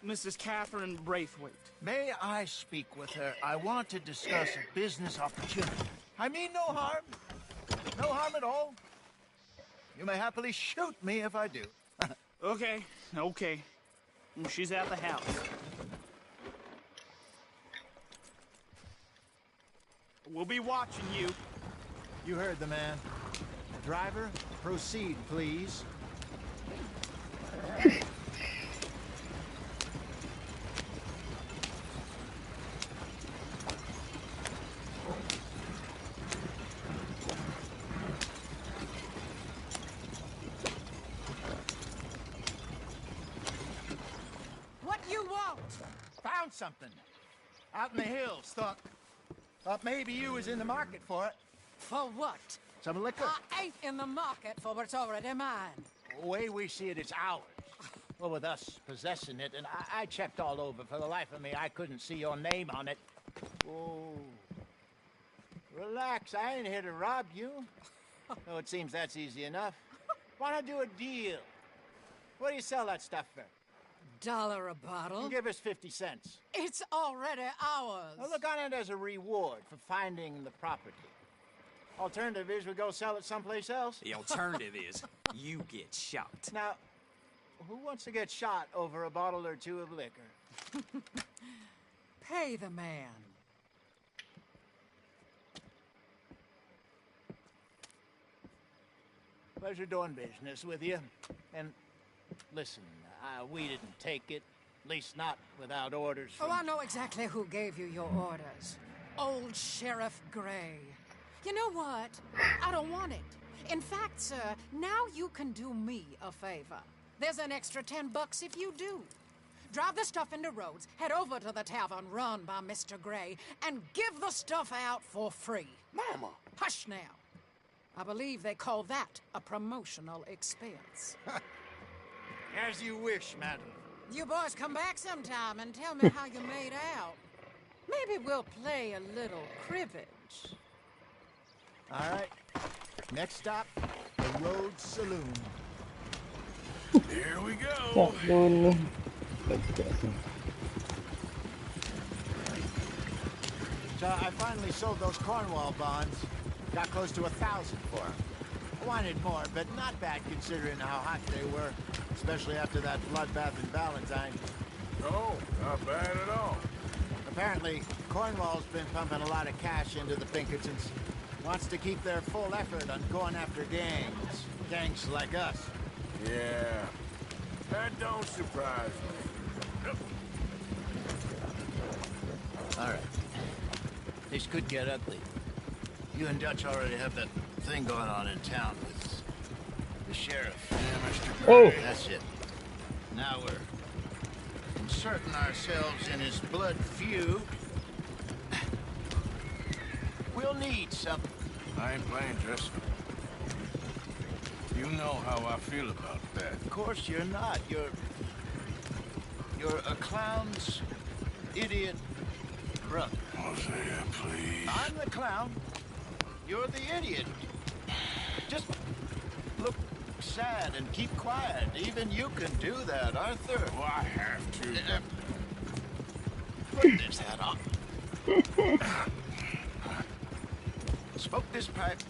Mrs. Catherine Braithwaite. May I speak with her? I want to discuss a business opportunity. I mean no harm. No harm at all. You may happily shoot me if I do. Okay. She's at the house. We'll be watching you. You heard the man. Driver, proceed, please. What you want? Found something. Out in the hills. Thought maybe you was in the market for it. For what? Some liquor. I ain't in the market for what's already mine. The way we see it, it's ours. Well, with us possessing it, and I checked all over. For the life of me, I couldn't see your name on it. Oh. Relax, I ain't here to rob you. Oh, it seems that's easy enough. Why not do a deal? What do you sell that stuff for? $1 a bottle. Give us 50 cents. It's already ours. Well, look on it as a reward for finding the property. Alternative is we go sell it someplace else. The alternative is you get shot. Now, who wants to get shot over a bottle or two of liquor? Pay the man. Pleasure doing business with you. And listen, we didn't take it. At least not without orders from... Oh, I know exactly who gave you your orders. Old Sheriff Gray. You know what? I don't want it. In fact, sir, now you can do me a favor. There's an extra $10 if you do. Drive the stuff into Rhodes, head over to the tavern run by Mr. Gray, and give the stuff out for free. Mama! Hush now. I believe they call that a promotional expense. As you wish, madam. You boys come back sometime and tell me how you made out. Maybe we'll play a little cribbage. All right. Next stop, the Rhodes Saloon. Here we go. Tak dulu. So I finally sold those Cornwall bonds. Got close to 1,000 for them. I wanted more, but not bad considering how hot they were, especially after that bloodbath in Valentine. Oh, not bad at all. Apparently, Cornwall's been pumping a lot of cash into the Pinkertons. Wants to keep their full effort on going after gangs. Gangs like us. Yeah, that don't surprise me. All right. This could get ugly. You and Dutch already have that thing going on in town with the sheriff. Yeah, Mr. Gray. That's it. Now we're inserting ourselves in his blood feud. We'll need something. I ain't playing, Jess. You know how I feel about that. Of course you're not. You're a clown's idiot brother. Hosea, please. I'm the clown. You're the idiot. Just look sad and keep quiet. Even you can do that, Arthur. Oh, I have to. Put this hat on. Smoke this pipe.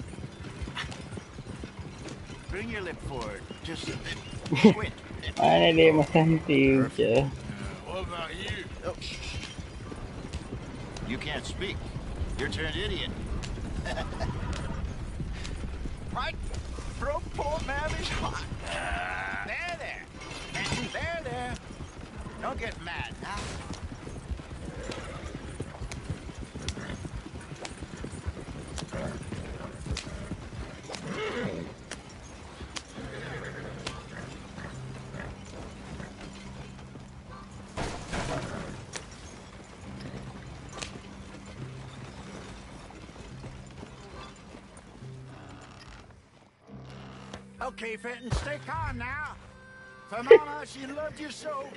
Bring your lip forward. Just a bit. Squint. Mana dia makan je. What about you? Oh, you can't speak. You're turned idiot. Right? Bro, poor man is hot. There. There. Don't get mad now. Okay, Fenton, stay calm now. For Mama, she loved you so.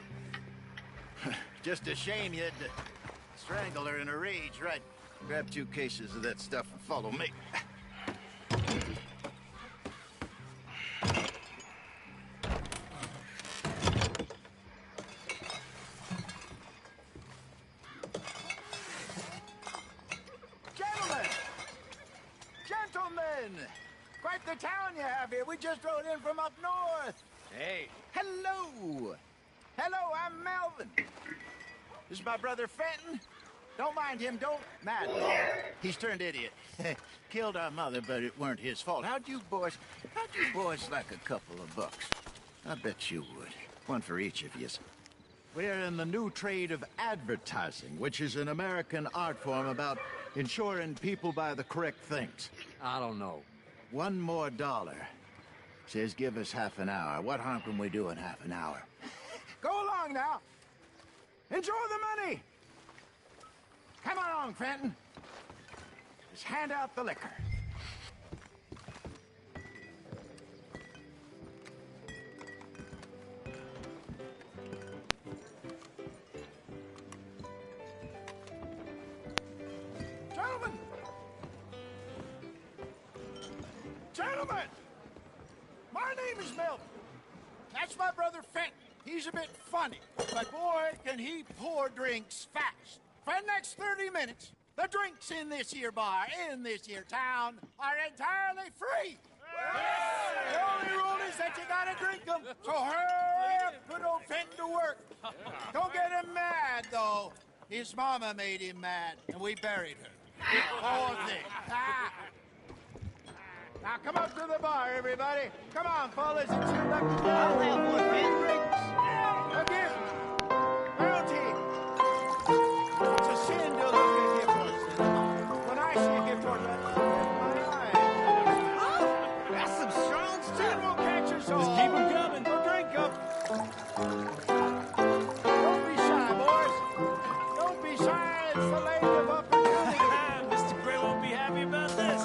Just a shame you had to strangle her in a rage, right? Grab 2 cases of that stuff and follow me. Gentlemen! Quite the town you have here. We just rode in from up north. Hey. Hello. I'm Melvin. This is my brother Fenton. Don't mind him. Don't mad. He's turned idiot. Killed our mother, but it weren't his fault. How'd you boys like a couple of bucks? I bet you would. One for each of you. We're in the new trade of advertising, which is an American art form about ensuring people buy the correct things. I don't know. $1 more. Says give us half an hour. What harm can we do in half an hour? Go along now. Enjoy the money. Come along, Fenton. Just hand out the liquor. Gentlemen! My name is Melvin. That's my brother Fenton. He's a bit funny, but boy, can he pour drinks fast. For the next 30 minutes, the drinks in this here bar, in this here town, are entirely free. The only rule is that you gotta drink them, so hurry up, put old Fenton to work. Don't get him mad, though. His mama made him mad, and we buried her. Poor thing. Now come up to the bar, everybody. Come on, fellas, it's your lucky day. I'll have one, man. Drinks. Again. Bounty. It's a sin to look at gift horse. When I see a gift horse, that's my eye. That's some strong stuff. We'll catch us all. Just keep them coming. We'll drink them. Don't be shy, boys. Don't be shy. It's the land of opportunity. Mr. Gray won't be happy about this.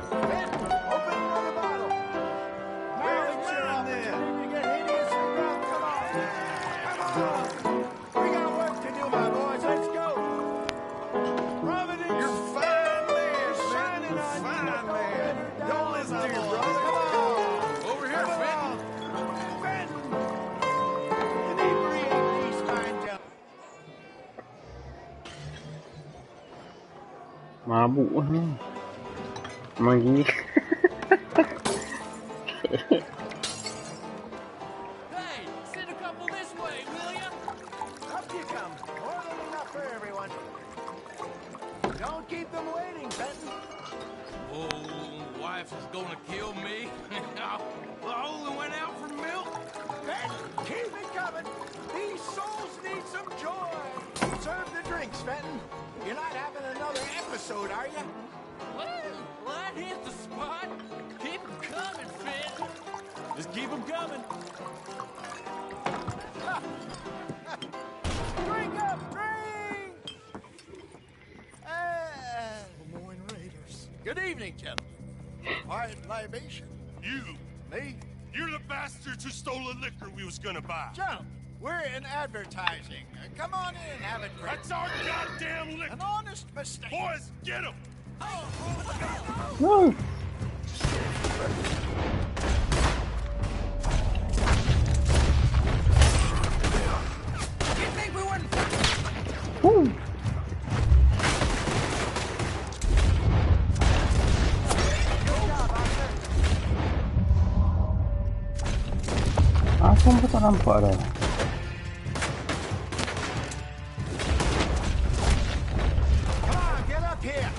Ben, open another bottle. Now it's your opportunity to get hideously drunk. Come on. Come on. We got work to do, my boys. Let's go. Providence. You're fine, man. Shining You're on you. fine, man. Don't Don't listen listen to to your your brother. brother. Come on. Over here, Come Fenton. on. Fenton. Inebriate these fine gentlemen. Mabuk ha. Magi. Hey, send a couple this way, will ya? Up you come. More than enough for everyone. Don't keep them waiting, Fenton. Oh, wife is gonna kill me. I only went out for milk. Fenton, keep it coming. These souls need some joy. Serve the drinks, Fenton. You're not having another episode, are you? Well, that hit the spot. Keep them coming, Fenton. Just keep them coming. Drink up, drink! Lemoyne Raiders. Good evening, gentlemen. Quiet libation. You. Me? You're the bastards who stole the liquor we was gonna buy. Gentlemen, we're in advertising. Come on in, have it drink. That's our goddamn liquor. An honest mistake. Boys, get him. Woo. You think we wouldn't? Woo. Aku pun tak nampak dah. Come on, get up here.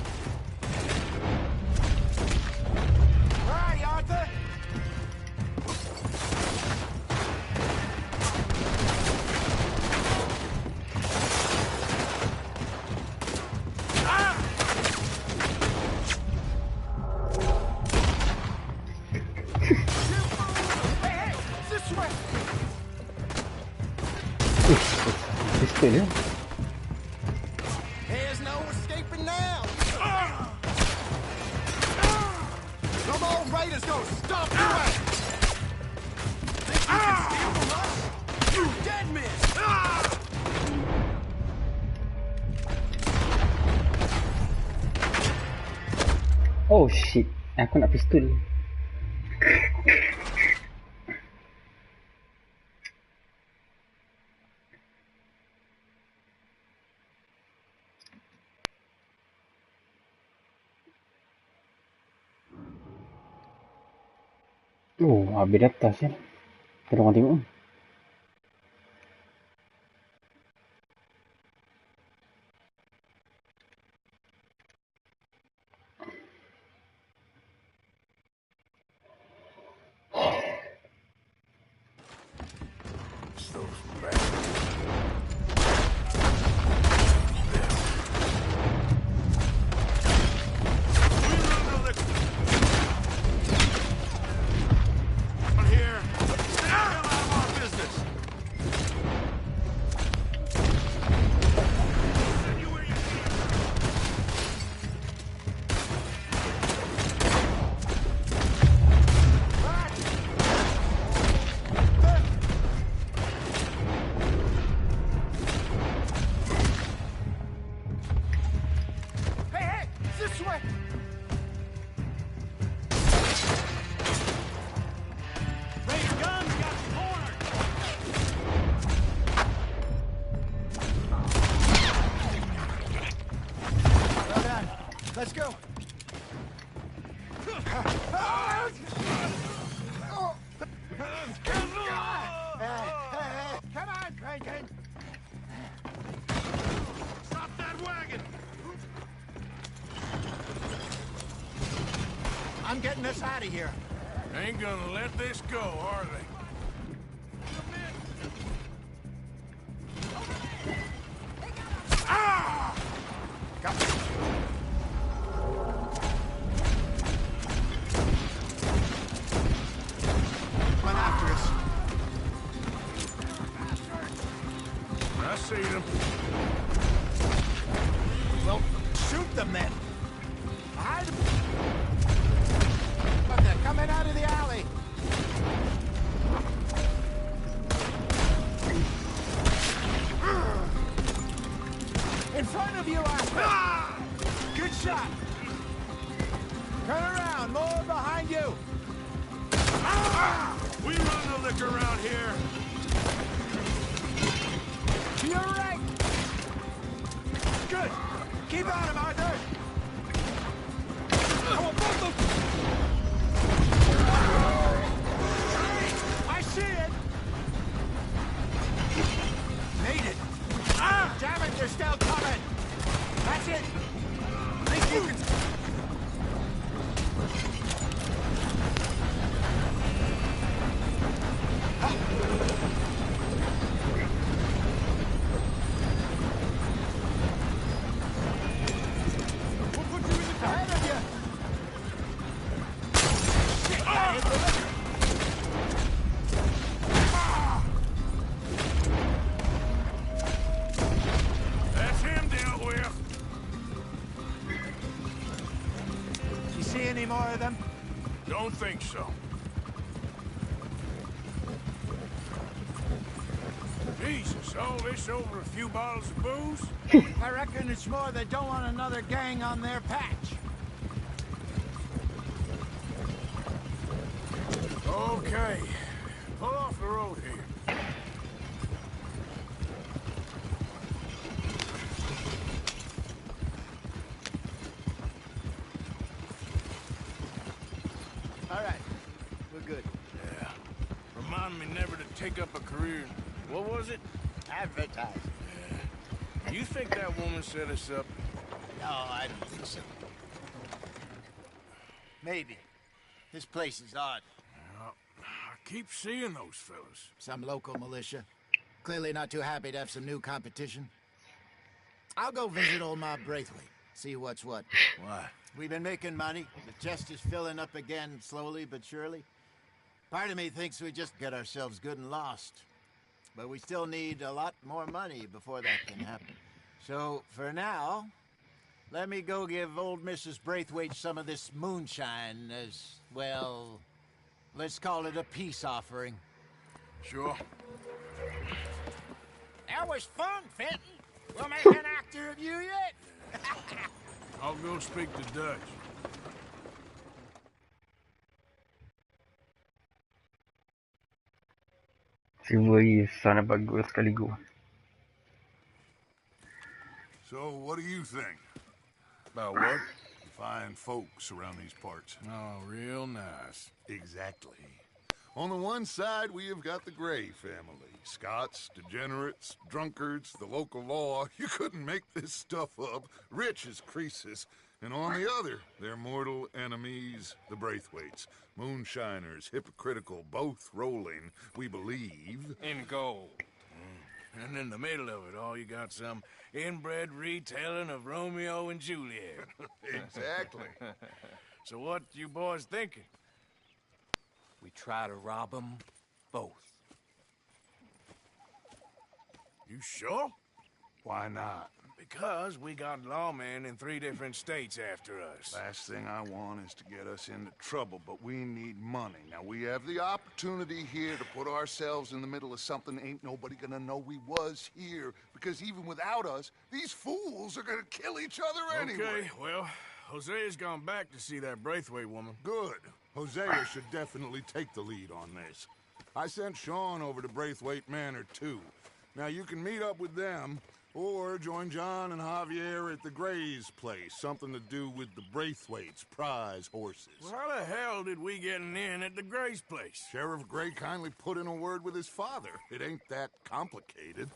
Where are you, Arthur? Hey, this way. Pistol dia. There's no escaping now. Come on, Raiders, go stop your way. Think you can steal from us? You dead men. Oh shit. Aku nak pistol. Oh, habis atas ya. Kita orang tengok. On here. on getting us out of here. Ain't gonna let this go, are they? Ah! Got one after us. I see them. Well, shoot them then. Hide them. Look, they're coming out of the alley. In front of you, Arthur. Ah! Good shot. Turn around. More behind you. Ah! We run the liquor around here. To your right. Good. Keep on him, Arthur. I see it. Made it. Ah! Damn it, they're still coming. That's it. Think you can... Ahead of you. That's him dealt with. You see any more of them? Don't think so. Jesus, all this over a few bottles of booze? I reckon it's more they don't want another gang on their patch. Okay. Pull off the road here. All right. We're good. Yeah. Remind me never to take up a career. What was it? Advertising. Yeah. You think that woman set us up? No, I don't think so. Maybe. This place is odd. Well, I keep seeing those fellas. Some local militia. Clearly not too happy to have some new competition. I'll go visit old Ma Braithwaite. See what's what. Why? We've been making money. The chest is filling up again, slowly but surely. Part of me thinks we just get ourselves good and lost. But we still need a lot more money before that can happen. So, for now, let me go give old Mrs. Braithwaite some of this moonshine as, well, let's call it a peace offering. Sure. That was fun, Fenton. We'll make an actor of you yet. I'll go speak to Dutch. Si vuoi sana bagus sekaligus. So, what do you think? About what? Fine folks around these parts. Oh, real nice. Exactly. On the one side, we have got the Gray family. Scots, degenerates, drunkards, the local law. You couldn't make this stuff up. Rich as Croesus. And on the other, their mortal enemies, the Braithwaites. Moonshiners, hypocritical, both rolling, we believe... in gold. And in the middle of it all, you got some inbred retelling of Romeo and Juliet. Exactly. So what you boys thinking? We try to rob them both. You sure? Why not? Because we got lawmen in 3 different states after us. Last thing I want is to get us into trouble, but we need money. Now, we have the opportunity here to put ourselves in the middle of something ain't nobody gonna know we was here, because even without us, these fools are gonna kill each other anyway. Okay, well, Hosea's gone back to see that Braithwaite woman. Good. Hosea should definitely take the lead on this. I sent Sean over to Braithwaite Manor, too. Now, you can meet up with them, or join John and Javier at the Gray's place. Something to do with the Braithwaites' prize horses. Well, how the hell did we get in at the Gray's place? Sheriff Gray kindly put in a word with his father. It ain't that complicated.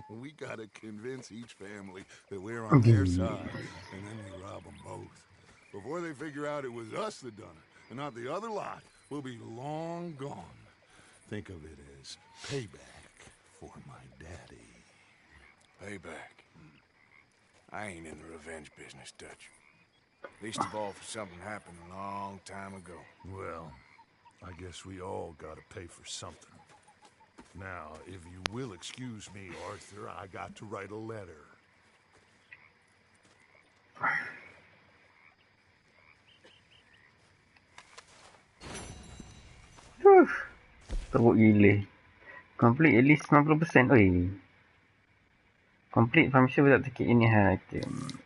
We gotta convince each family that we're on their side, and then we rob them both. Before they figure out it was us that done it, and not the other lot will be long gone. Think of it as payback for my daddy. Payback. I ain't in the revenge business, Dutch. Least of all for something happened a long time ago. Well, I guess we all gotta pay for something. Now, if you will excuse me, Arthur, I got to write a letter. Teruk gila. Complete at least 90%. Oi. Complete function without taking any item.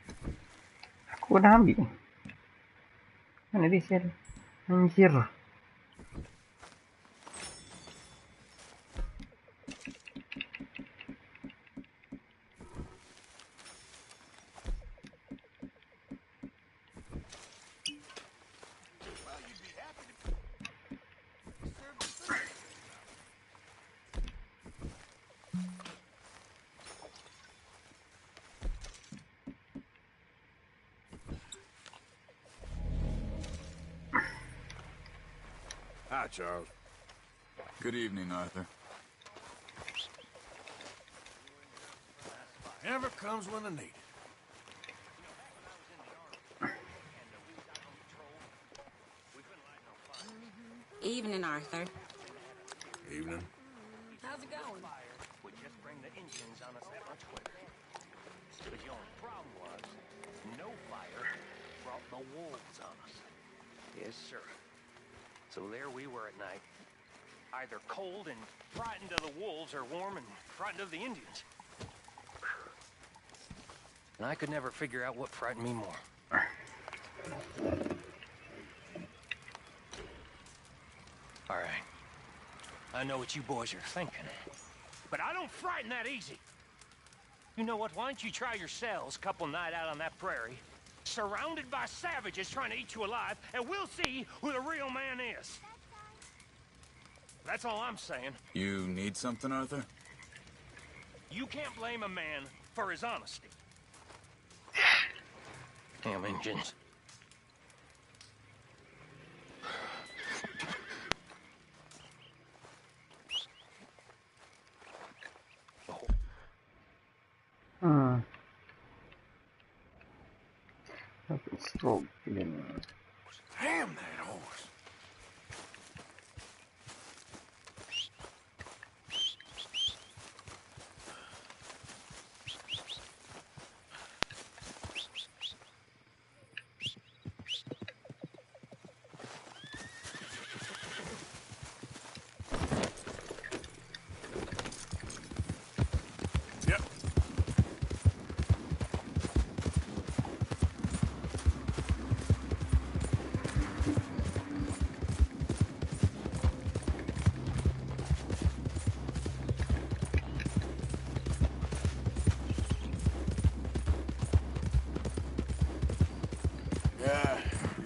Aku dah ambil. Mana dia sial? Anjir. Hi, Charles. Good evening, Arthur. Never comes when I need it. Evening, Arthur. Evening. How's it going? Would just bring the Indians on us that much quicker. But the only problem was, no fire brought the wolves on us. Yes, sir. So there we were at night, either cold and frightened of the wolves or warm and frightened of the Indians. And I could never figure out what frightened me more. All right. I know what you boys are thinking, but I don't frighten that easy. You know what? Why don't you try yourselves a couple night out on that prairie, surrounded by savages trying to eat you alive, and we'll see who the real man is. That's all I'm saying. You need something, Arthur? You can't blame a man for his honesty. Damn Indians. Stroke. Damn that horse.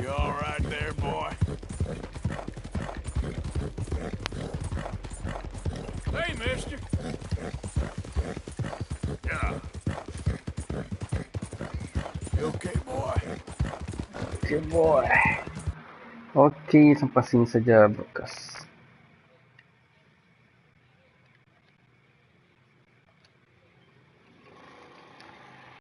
You all right there, boy? Hey, mister. Yeah. You okay, boy? Okay, boy. Okay, sampai sini saja broadcast.